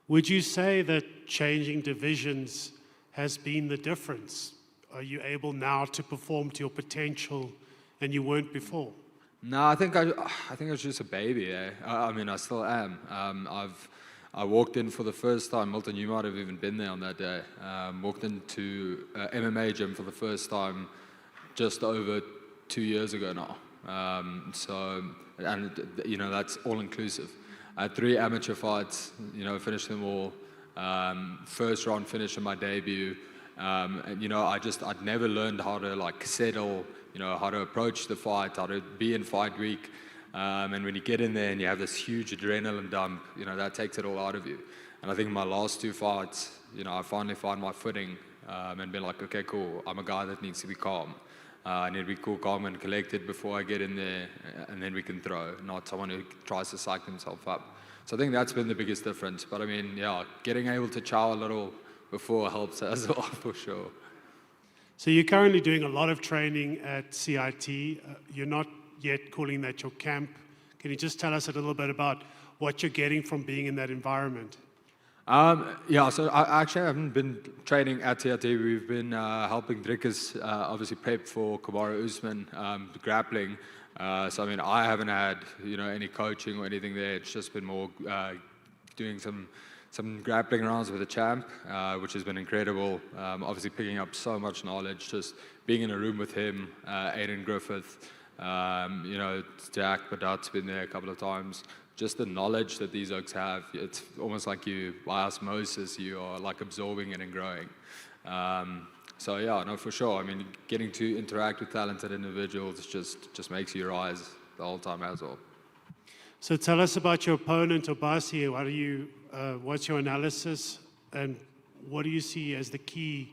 Would you say that changing divisions has been the difference? Are you able now to perform to your potential and you weren't before? No, I think I was just a baby. I still am. I walked in for the first time. Milton, you might have even been there on that day. Walked into MMA gym for the first time just over 2 years ago now. That's all inclusive. I had 3 amateur fights. Finished them all. First round finish in my debut. I'd never learned how to settle. How to approach the fight, how to be in fight week. And when you get in there and you have this huge adrenaline dump, that takes it all out of you. And I think my last 2 fights, I finally found my footing and been like, okay, cool, I'm a guy that needs to be calm. I need to be cool, calm, and collected before I get in there, and then we can throw, not someone who tries to psych himself up. So I think that's been the biggest difference. But getting able to chow a little before helps as well, for sure. So you're currently doing a lot of training at CIT. You're not yet calling that your camp. Can you just tell us a little bit about what you're getting from being in that environment? So I actually haven't been training at CIT. We've been helping Drickus obviously prep for Kamaru Usman grappling. I haven't had any coaching or anything there. It's just been more doing some some grappling rounds with the champ, which has been incredible. Obviously picking up so much knowledge, just being in a room with him, Aiden Griffith, Jack Badat's been there a couple of times. Just the knowledge that these oaks have, it's almost like you, by osmosis, you are like absorbing it and growing. So yeah, no, for sure. I mean, getting to interact with talented individuals just makes you rise the whole time as well. So tell us about your opponent, Obasi. What's your analysis, and what do you see as the key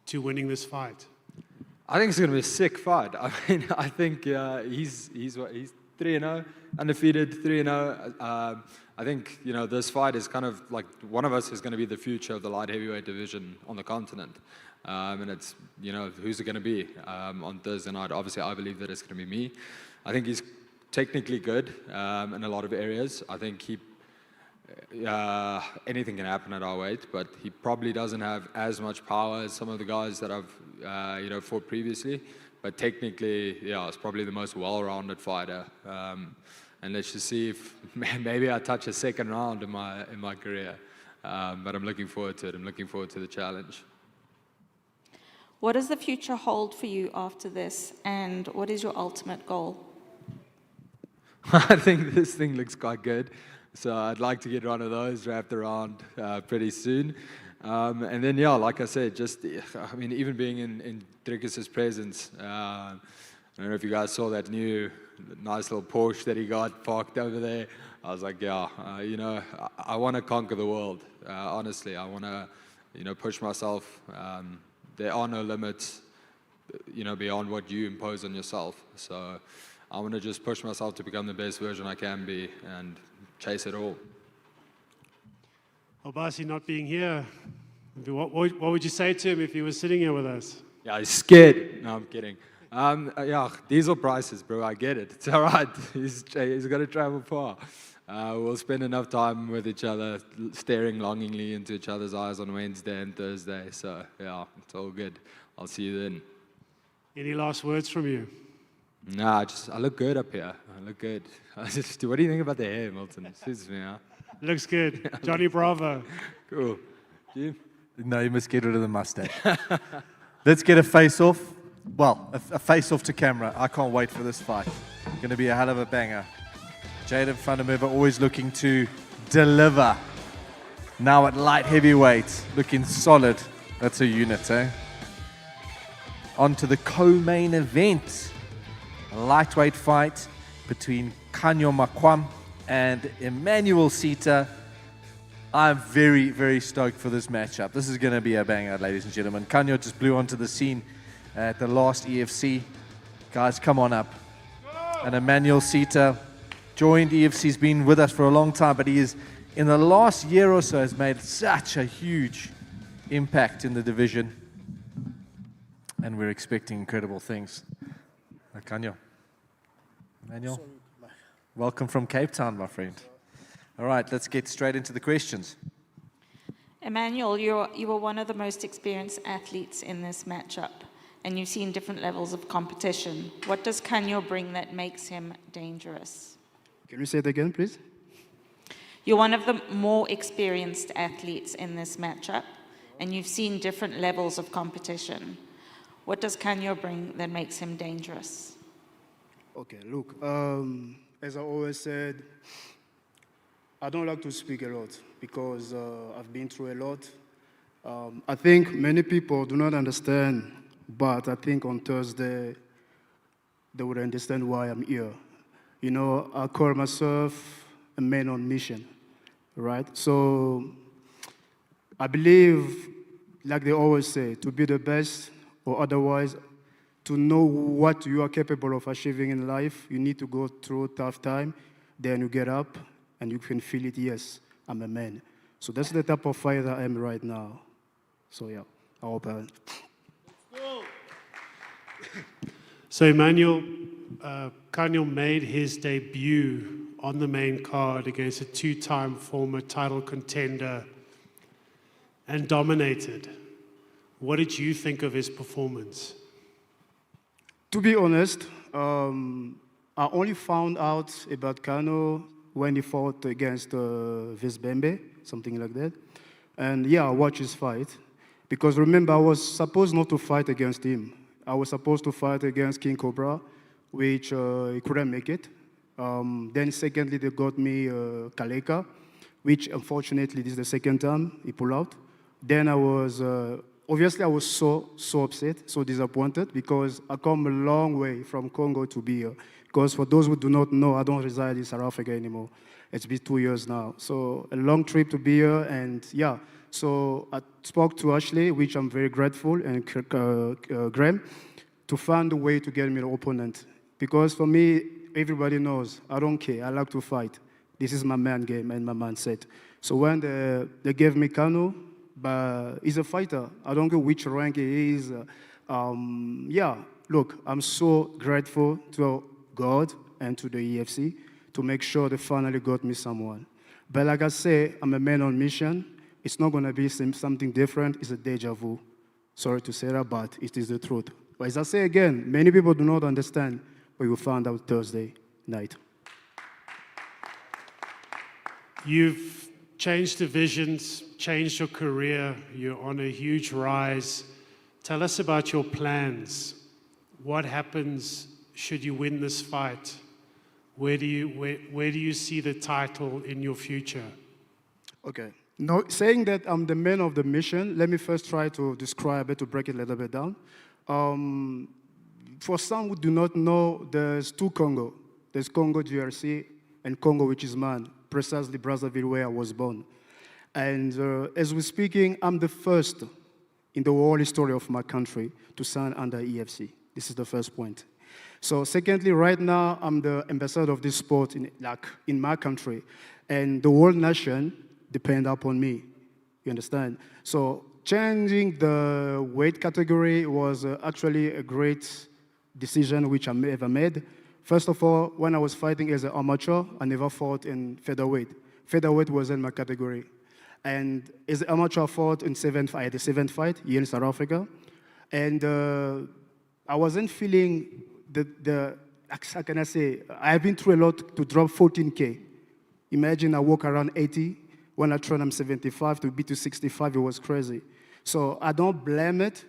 to winning this fight? I think it's going to be a sick fight. I mean, I think he's 3-0, undefeated, 3-0. I think, this fight is kind of like one of us is going to be the future of the light heavyweight division on the continent. And it's, who's it going to be on Thursday night? Obviously, I believe that it's going to be me. I think he's technically good in a lot of areas. I think anything can happen at our weight, but he probably doesn't have as much power as some of the guys that I've fought previously. But technically, it's probably the most well-rounded fighter. And let's just see if maybe I touch a second round in my career. But I'm looking forward to it. I'm looking forward to the challenge. What does the future hold for you after this, and what is your ultimate goal? I think this thing looks quite good. So I'd like to get one of those wrapped around pretty soon. And then, like I said, even being in Dricus's presence, I don't know if you guys saw that new nice little Porsche that he got parked over there. I was like, I want to conquer the world. Honestly, I want to, push myself. There are no limits, beyond what you impose on yourself. So I want to just push myself to become the best version I can be and chase it all. Obasi not being here, what would you say to him if he was sitting here with us? Yeah, he's scared. No, I'm kidding. Diesel prices, bro, I get it. It's all right. He's got to travel far. We'll spend enough time with each other, staring longingly into each other's eyes on Wednesday and Thursday. So, it's all good. I'll see you then. Any last words from you? Nah, I look good up here. I look good. What do you think about the hair, Milton? It suits me, huh? Looks good. Johnny Bravo. Cool. You? No, you must get rid of the mustache. Let's get a face-off. Well, a face-off to camera. I can't wait for this fight. Going to be a hell of a banger. Jaden Vandermeer always looking to deliver. Now at light heavyweight, looking solid. That's a unit, eh? On to the co-main event. A lightweight fight between Khanyo Maqam and Emmanuel Sita. I'm very, very stoked for this matchup. This is going to be a banger, ladies and gentlemen. Khanyo just blew onto the scene at the last EFC. Guys, come on up. And Emmanuel Sita joined EFC. He's been with us for a long time, but he is, in the last year or so, has made such a huge impact in the division. And we're expecting incredible things. Khanyo. Emmanuel, welcome from Cape Town, my friend. All right, let's get straight into the questions. Emmanuel, you were one of the most experienced athletes in this matchup, and you've seen different levels of competition. What does Khanyo bring that makes him dangerous? Can you say it again, please? You're one of the more experienced athletes in this matchup, and you've seen different levels of competition. What does Khanyo bring that makes him dangerous? Okay, look, as I always said, I don't like to speak a lot because I've been through a lot. I think many people do not understand, but I think on Thursday they would understand why I'm here. I call myself a man on mission, right? So I believe, like they always say, to be the best or otherwise, to know what you are capable of achieving in life, you need to go through a tough time, then you get up and you can feel it, yes, I'm a man. So that's the type of fighter I am right now. So yeah, I hope So Emmanuel, Khanyo made his debut on the main card against a two-time former title contender and dominated. What did you think of his performance? To be honest, I only found out about Khanyo when he fought against Visbembe, something like that. And yeah, I watched his fight. Because remember, I was supposed not to fight against him. I was supposed to fight against King Cobra, which he couldn't make it. Then secondly, they got me Kaleka, which unfortunately this is the second time he pulled out. Then I was, obviously I was so upset, so disappointed, because I come a long way from Congo to be here. Because for those who do not know, I don't reside in South Africa anymore. It's been 2 years now. So a long trip to be here, and yeah. So I spoke to Ashley, which I'm very grateful, and Graham, to find a way to get me an opponent. Because for me, everybody knows, I don't care, I like to fight. This is my man game and my mindset. So when they gave me Khanyo, but he's a fighter. I don't know which rank he is. Yeah, look, I'm so grateful to God and to the EFC to make sure they finally got me someone. But like I say, I'm a man on mission. It's not going to be something different. It's a deja vu. Sorry to say that, but it is the truth. But as I say again, many people do not understand, but you will find out Thursday night. You've changed divisions, changed your career. You're on a huge rise. Tell us about your plans. What happens should you win this fight? Where do you see the title in your future? Okay. No, saying that I'm the man of the mission, let me first try to describe it, to break it a little bit down. For some who do not know, there's two Congo. There's Congo GRC and Congo, which is mine, precisely Brazzaville, where I was born. And as we're speaking, I'm the first in the whole history of my country to sign under EFC. This is the first point. So secondly, right now, I'm the ambassador of this sport in my country. And the whole nation depend upon me, you understand? So changing the weight category was actually a great decision which I ever made. First of all, when I was fighting as an amateur, I never fought in featherweight. Featherweight wasn't my category. And as an amateur, I fought in I had a seventh fight here in South Africa. And I wasn't feeling how can I say, I've been through a lot to drop 14K. Imagine I walk around 80. When I train, I'm 75. To be to 65, it was crazy. So I don't blame it,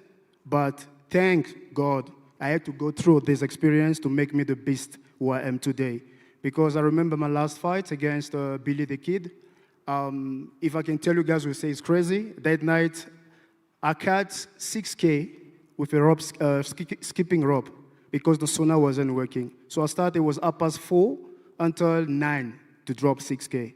but thank God I had to go through this experience to make me the beast who I am today. Because I remember my last fight against Billy the Kid. If I can tell you guys, will say it's crazy. That night, I cut 6K with a rope, skipping rope, because the sauna wasn't working. So I started, it was up past 4 until 9 to drop 6K.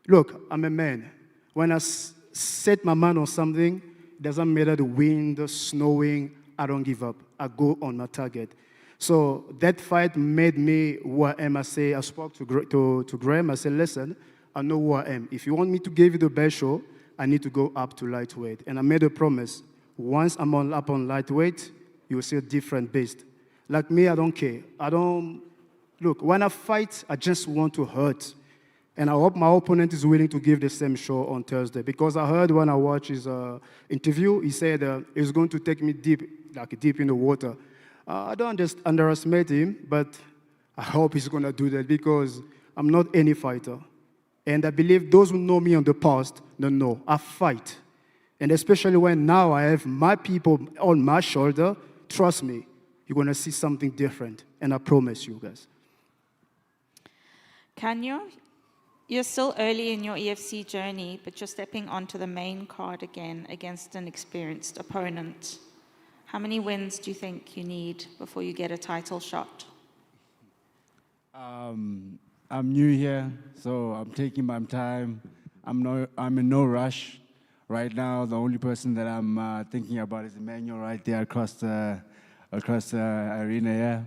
Look, I'm a man. When I set my mind on something, it doesn't matter the wind, snowing, I don't give up. I go on my target. So that fight made me who I am. I spoke to Graham, I said, listen, I know who I am. If you want me to give you the best show, I need to go up to lightweight. And I made a promise. Once I'm up on lightweight, you will see a different beast. Like me, I don't care. Look, when I fight, I just want to hurt. And I hope my opponent is willing to give the same show on Thursday. Because I heard when I watched his interview, he said he's going to take me deep in the water. I don't just underestimate him, but I hope he's going to do that because I'm not any fighter. And I believe those who know me in the past don't know. I fight. And especially when now I have my people on my shoulder, trust me, you're going to see something different. And I promise you guys. Khanyo, you're still early in your EFC journey, but you're stepping onto the main card again against an experienced opponent. How many wins do you think you need before you get a title shot? I'm new here, so I'm taking my time. I'm in no rush. Right now, the only person that I'm thinking about is Emmanuel right there across the arena here.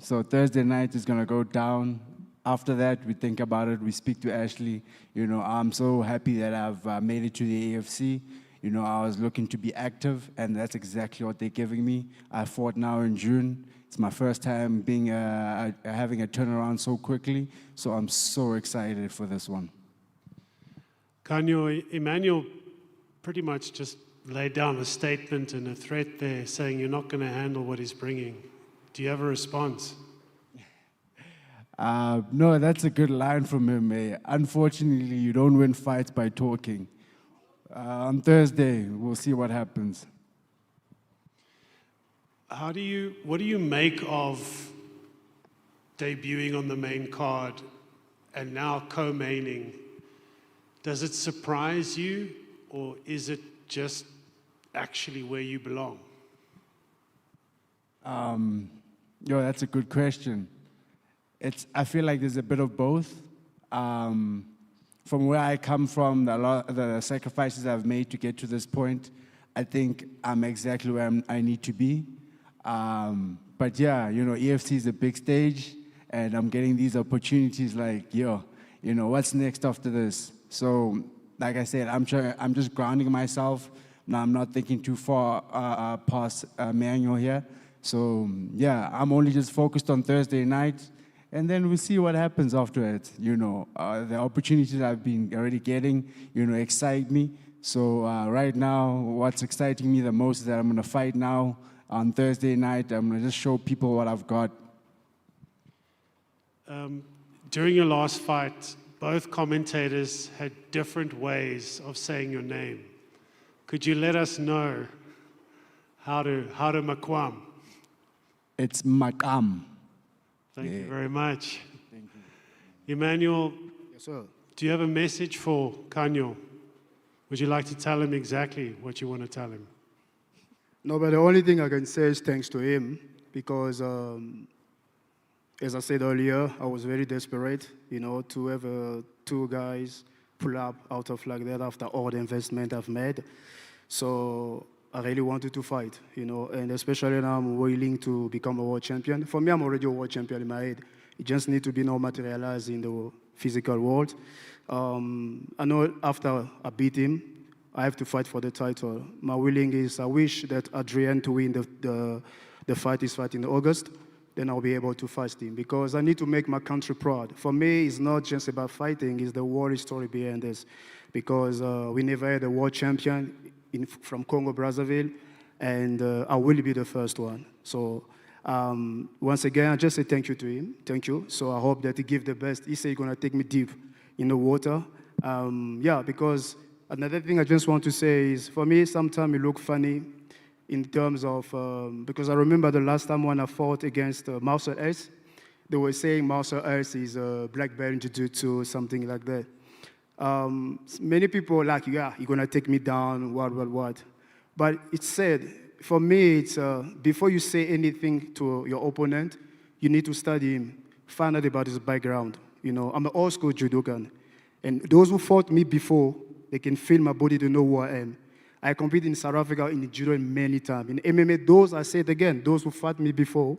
So Thursday night is gonna go down. After that, we think about it, we speak to Ashley. You know, I'm so happy that I've made it to the AFC. You know, I was looking to be active, and that's exactly what they're giving me. I fought now in June. It's my first time being having a turnaround so quickly, so I'm so excited for this one. Khanyo, Emmanuel pretty much just laid down a statement and a threat there saying you're not going to handle what he's bringing. Do you have a response? No, that's a good line from him. Unfortunately, you don't win fights by talking. On Thursday, we'll see what happens. What do you make of debuting on the main card and now co-maining? Does it surprise you, or is it just actually where you belong? That's a good question. I feel like there's a bit of both. From where I come from, the sacrifices I've made to get to this point, I think I'm exactly where I need to be. But yeah, EFC is a big stage, and I'm getting these opportunities like, what's next after this? So, like I said, I'm just grounding myself. Now I'm not thinking too far past Emmanuel here. So yeah, I'm only just focused on Thursday night, and then we'll see what happens after it. The opportunities I've been already getting, excite me. So right now, what's exciting me the most is that I'm going to fight now on Thursday night. I'm going to just show people what I've got. During your last fight, both commentators had different ways of saying your name. Could you let us know how to Maqam? It's Maqam. Thank you very much. Thank you. Emmanuel, Yes, sir. do you have a message for Khanyo? Would you like to tell him exactly what you want to tell him? No, but the only thing I can say is thanks to him, because as I said earlier, I was very desperate, to have two guys pull up out of like that after all the investment I've made. So I really wanted to fight, and especially now I'm willing to become a world champion. For me, I'm already a world champion in my head. It just needs to be now materialized in the physical world. I know after I beat him, I have to fight for the title. My willing is, I wish that Adrian to win the fight is fight in August. Then I'll be able to fight him, because I need to make my country proud. For me, it's not just about fighting, it's the war story behind this. Because we never had a world champion from Congo-Brazzaville, and I will be the first one. So once again, I just say thank you to him. Thank you. So I hope that he gives the best. He said he's going to take me deep in the water. Because another thing I just want to say is, for me, sometimes it look funny in terms of, because I remember the last time when I fought against Marcel S, they were saying Marcel S is a black belt in jiu-jitsu, something like that. Many people are like, yeah, you're going to take me down, what. But it's said, for me, it's before you say anything to your opponent, you need to study him, find out about his background. I'm an old school judokan. And those who fought me before, they can feel my body to know who I am. I competed in South Africa in judo many times. In MMA, those, I said again, those who fought me before,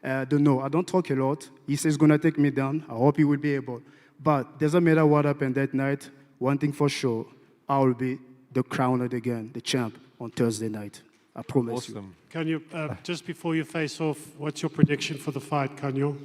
don't know. I don't talk a lot. He says he's going to take me down. I hope he will be able. But doesn't matter what happened that night, one thing for sure, I will be the crowned again, the champ, on Thursday night. I promise you. Khanyo, just before you face off, what's your prediction for the fight, Khanyo?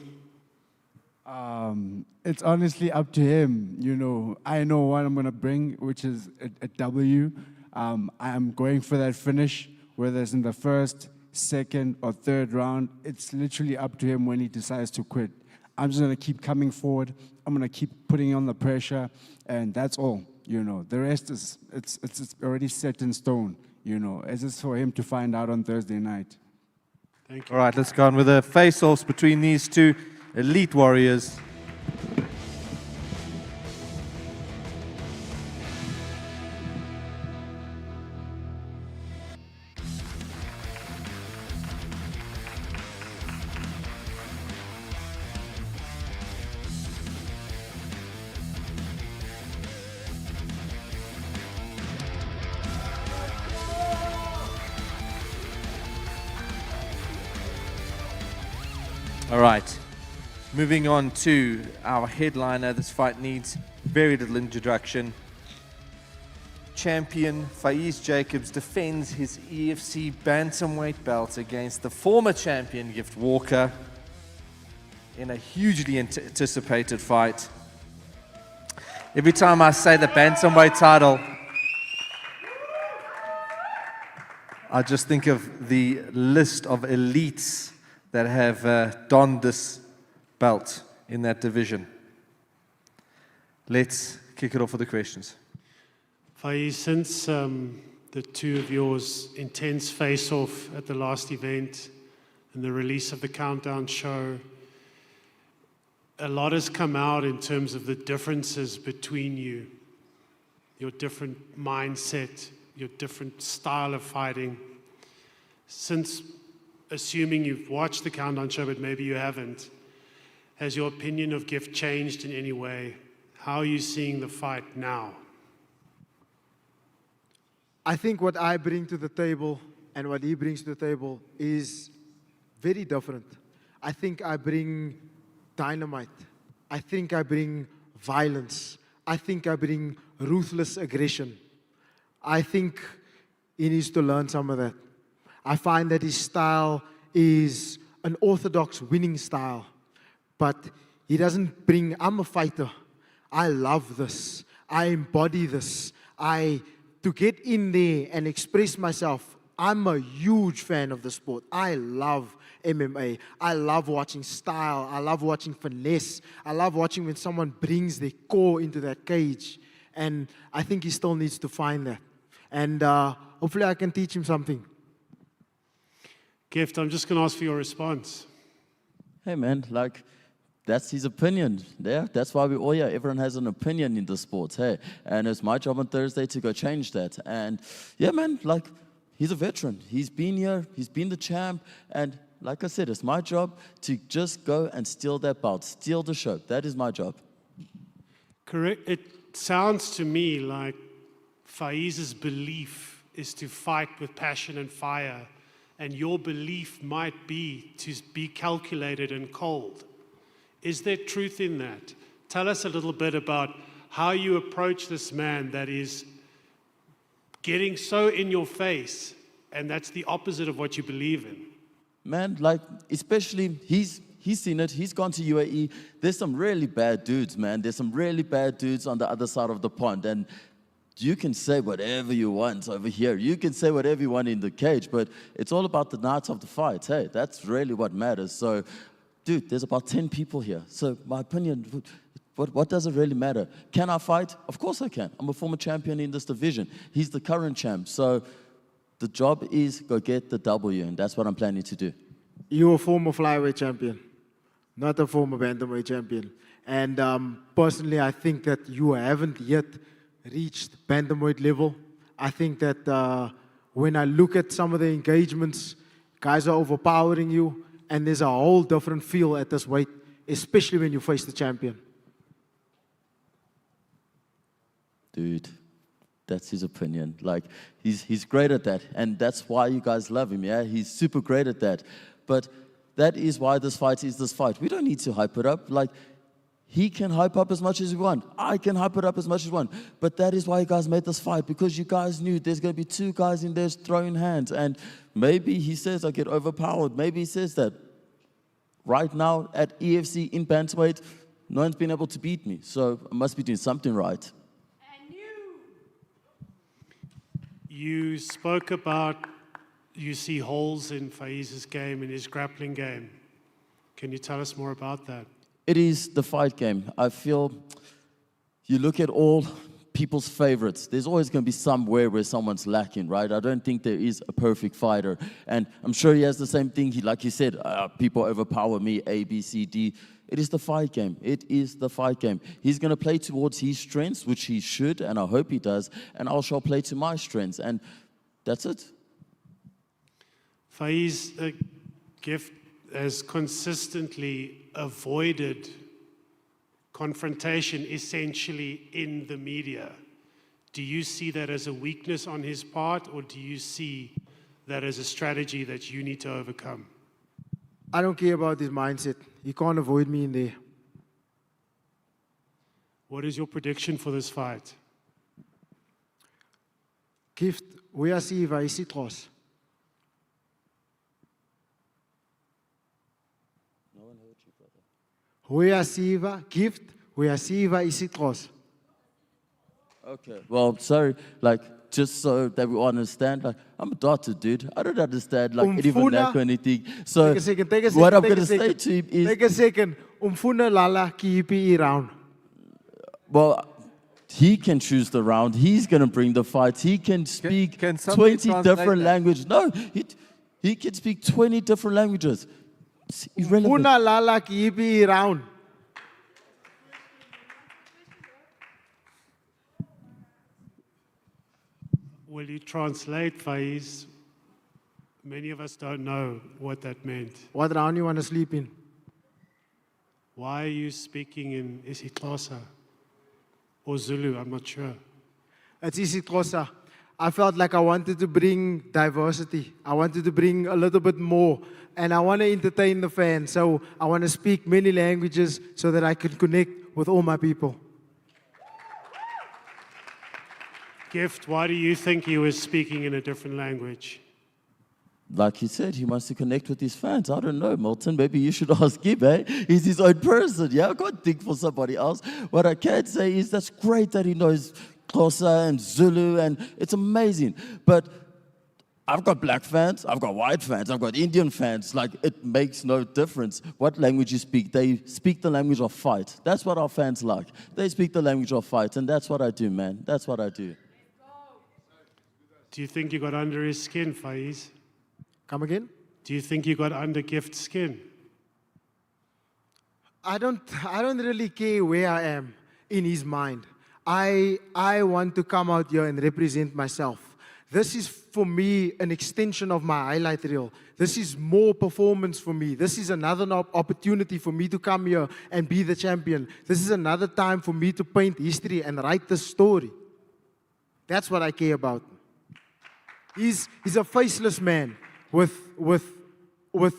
It's honestly up to him. I know what I'm going to bring, which is a W. I'm going for that finish, whether it's in the first, second, or third round. It's literally up to him when he decides to quit. I'm just going to keep coming forward. I'm going to keep putting on the pressure, and that's all. The rest is it's already set in stone. It's just for him to find out on Thursday night. Thank you. All right, let's go on with a face-offs between these two elite warriors. All right, moving on to our headliner. This fight needs very little introduction. Champion Faeez Jacobs defends his EFC Bantamweight belt against the former champion Gift Walker in a hugely anticipated fight. Every time I say the Bantamweight title, I just think of the list of elites that have donned this belt in that division. Let's kick it off with the questions. Faeez, since the two of yours intense face-off at the last event and the release of the Countdown show, a lot has come out in terms of the differences between you, your different mindset, your different style of fighting. Since, assuming you've watched the Countdown show, but maybe you haven't, has your opinion of Gift changed in any way? How are you seeing the fight now? I think what I bring to the table and what he brings to the table is very different. I think I bring dynamite. I think I bring violence. I think I bring ruthless aggression. I think he needs to learn some of that. I find that his style is an orthodox winning style, but he doesn't bring, I'm a fighter. I love this. I embody this. To get in there and express myself, I'm a huge fan of the sport. I love MMA. I love watching style. I love watching finesse. I love watching when someone brings their core into that cage. And I think he still needs to find that. And hopefully I can teach him something. Gift, I'm just going to ask for your response. Hey, man, like, that's his opinion. Yeah, that's why we're all here. Everyone has an opinion in the sport. Hey, and it's my job on Thursday to go change that. And yeah, man, like, he's a veteran. He's been here. He's been the champ. And like I said, it's my job to just go and steal that bout, steal the show. That is my job. Correct. It sounds to me like Faeez's belief is to fight with passion and fire, and your belief might be to be calculated and cold. Is there truth in that? Tell us a little bit about how you approach this man that is getting so in your face, and that's the opposite of what you believe in. Man, like, especially, he's seen it. He's gone to UAE. There's some really bad dudes, man. There's some really bad dudes on the other side of the pond. And you can say whatever you want over here. You can say whatever you want in the cage, but it's all about the night of the fight. Hey, that's really what matters. So, dude, there's about 10 people here. So my opinion, what does it really matter? Can I fight? Of course I can. I'm a former champion in this division. He's the current champ. So the job is go get the W, and that's what I'm planning to do. You're a former flyweight champion, not a former bantamweight champion. And personally, I think that you haven't yet reached bantamweight level. I think that when I look at some of the engagements, guys are overpowering you. And there's a whole different feel at this weight, especially when you face the champion. Dude, that's his opinion. Like, he's great at that, and that's why you guys love him, yeah? He's super great at that. But that is why this fight is this fight. We don't need to hype it up. Like, he can hype up as much as we want. I can hype it up as much as we want. But that is why you guys made this fight, because you guys knew there's going to be two guys in there throwing hands. And maybe he says I get overpowered. Maybe he says that. Right now at EFC in Bantamweight, no one's been able to beat me. So I must be doing something right. You spoke about you see holes in Faeez's game, in his grappling game. Can you tell us more about that? It is the fight game. I feel you look at all people's favorites. There's always going to be somewhere where someone's lacking, right? I don't think there is a perfect fighter. And I'm sure he has the same thing. Like you said, people overpower me, A, B, C, D. It is the fight game. It is the fight game. He's going to play towards his strengths, which he should, and I hope he does. And I shall play to my strengths. And that's it. Faeez, Gift has consistently avoided confrontation essentially in the media. Do you see that as a weakness on his part, or do you see that as a strategy that you need to overcome? I don't care about his mindset. He can't avoid me in there. What is your prediction for this fight? Gift, uyasiva isiXhosa. Uyasiva, Gift, uyasiva isiXhosa. Okay. Well, sorry. Like, just so that we all understand, like, I'm a doctor, dude. I don't understand, like, any Umfuna- vernacular or anything. So, Take a second, take a what second, I'm take a going to say second. to him is... Take a second. Umfuna lala ki ipi round. Well, he can choose the round. He's going to bring the fight. He can speak can somebody 20 translate different that? languages. No, he can speak 20 different languages. It's irrelevant. Umfuna lala ki ipi round. Will you translate, Faeez? Many of us don't know what that meant. What round you want to sleep in? Why are you speaking in isiXhosa or Zulu? I'm not sure. It's isiXhosa. I felt like I wanted to bring diversity. I wanted to bring a little bit more. And I want to entertain the fans. So I want to speak many languages so that I can connect with all my people. Gift, why do you think he was speaking in a different language? Like he said, he wants to connect with his fans. I don't know, Milton. Maybe you should ask him, eh? He's his own person. Yeah, I can't think for somebody else. What I can say is that's great that he knows Xhosa and Zulu, and it's amazing. But I've got black fans, I've got white fans, I've got Indian fans. Like, it makes no difference what language you speak. They speak the language of fight. That's what our fans like. They speak the language of fight, and that's what I do, man. That's what I do. Do you think you got under his skin, Faeez? Come again? Do you think you got under Gift's skin? I don't really care where I am in his mind. I want to come out here and represent myself. This is for me an extension of my highlight reel. This is more performance for me. This is another opportunity for me to come here and be the champion. This is another time for me to paint history and write the story. That's what I care about. He's a faceless man with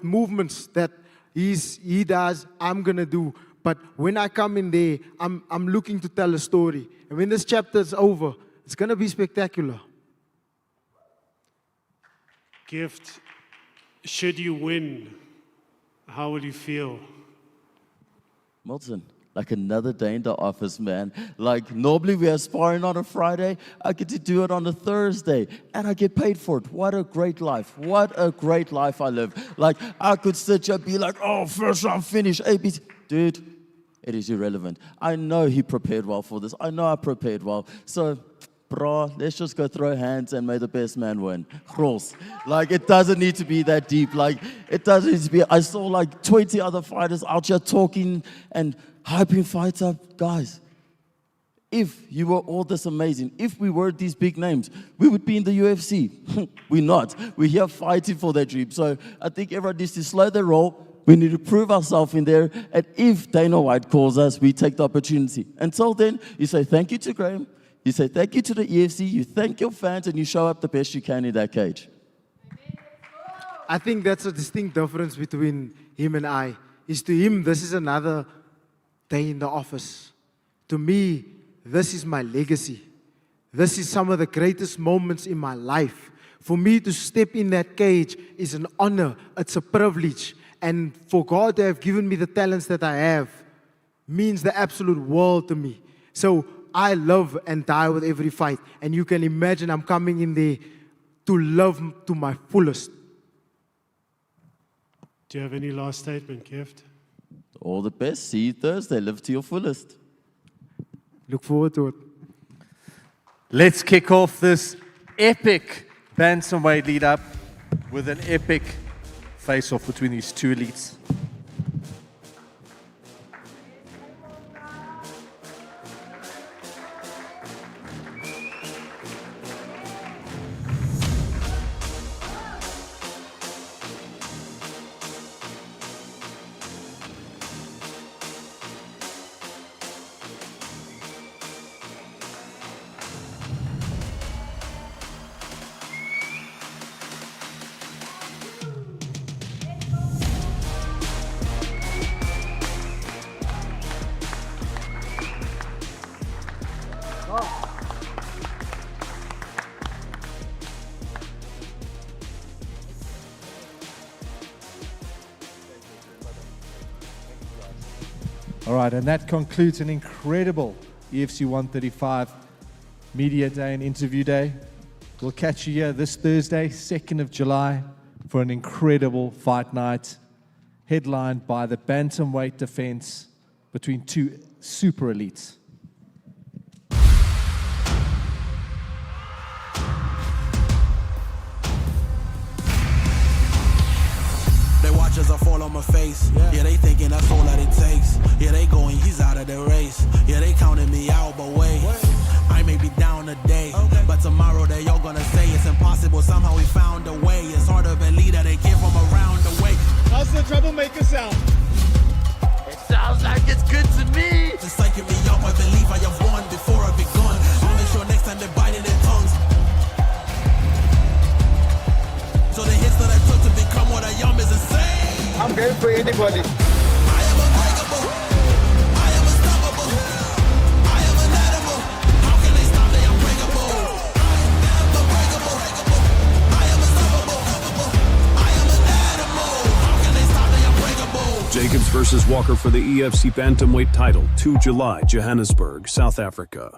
movements that he does, I'm gonna do. But when I come in there, I'm looking to tell a story. And when this chapter is over, it's gonna be spectacular. Gift, should you win, how will you feel? Milton, like another day in the office, man. Like, normally we are sparring on a Friday. I get to do it on a Thursday, and I get paid for it. What a great life. What a great life I live. Like, I could sit here and be like, oh, first round finish, ABC. Dude, it is irrelevant. I know he prepared well for this. I know I prepared well. So, bro, let's just go throw hands and may the best man win. Gross. Like, it doesn't need to be that deep. Like, it doesn't need to be. I saw like 20 other fighters out here talking and hyping fights up. Guys, if you were all this amazing, if we were these big names, we would be in the UFC. We're not. We're here fighting for that dream. So I think everyone needs to slow their roll. We need to prove ourselves in there. And if Dana White calls us, we take the opportunity. Until then, you say thank you to Graham. You say thank you to the EFC. You thank your fans, and you show up the best you can in that cage. I think that's a distinct difference between him and I. Is to him, this is another day in the office. To me, this is my legacy. This is some of the greatest moments in my life. For me to step in that cage is an honor. It's a privilege. And for God to have given me the talents that I have means the absolute world to me. So I love and die with every fight. And you can imagine I'm coming in there to love to my fullest. Do you have any last statement, Gift? All the best. See you Thursday. Live to your fullest. Look forward to it. Let's kick off this epic Bantamweight lead up with an epic face-off between these two elites. All right, and that concludes an incredible EFC 135 Media Day and Interview Day. We'll catch you here this Thursday, 2nd of July, for an incredible fight night, headlined by the Bantamweight defense between two super elites. They watch as I fall on my face. Yeah, they thinking that's all that it takes. Yeah, they going, he's out of the race. Yeah, they counting me out, but wait. I may be down today, but tomorrow they all gonna say it's impossible. Somehow we found a way. It's hard to believe that they came from around the way. How's the troublemaker sound? It sounds like it's good to me. Just psyching me up, I believe I have won before I begun. I'll make sure next time they're biting their tongues. So the hits that I took to become what I am is insane. I'm game for anybody. I am unbreakable. I am unstoppable. I am an animal. How can they stop me? I'm breakable. I am unbreakable. I am unstoppable. I am an animal. How can they stop me? I'm breakable. Jacobs versus Walker for the EFC Bantamweight title, 2 July, Johannesburg, South Africa.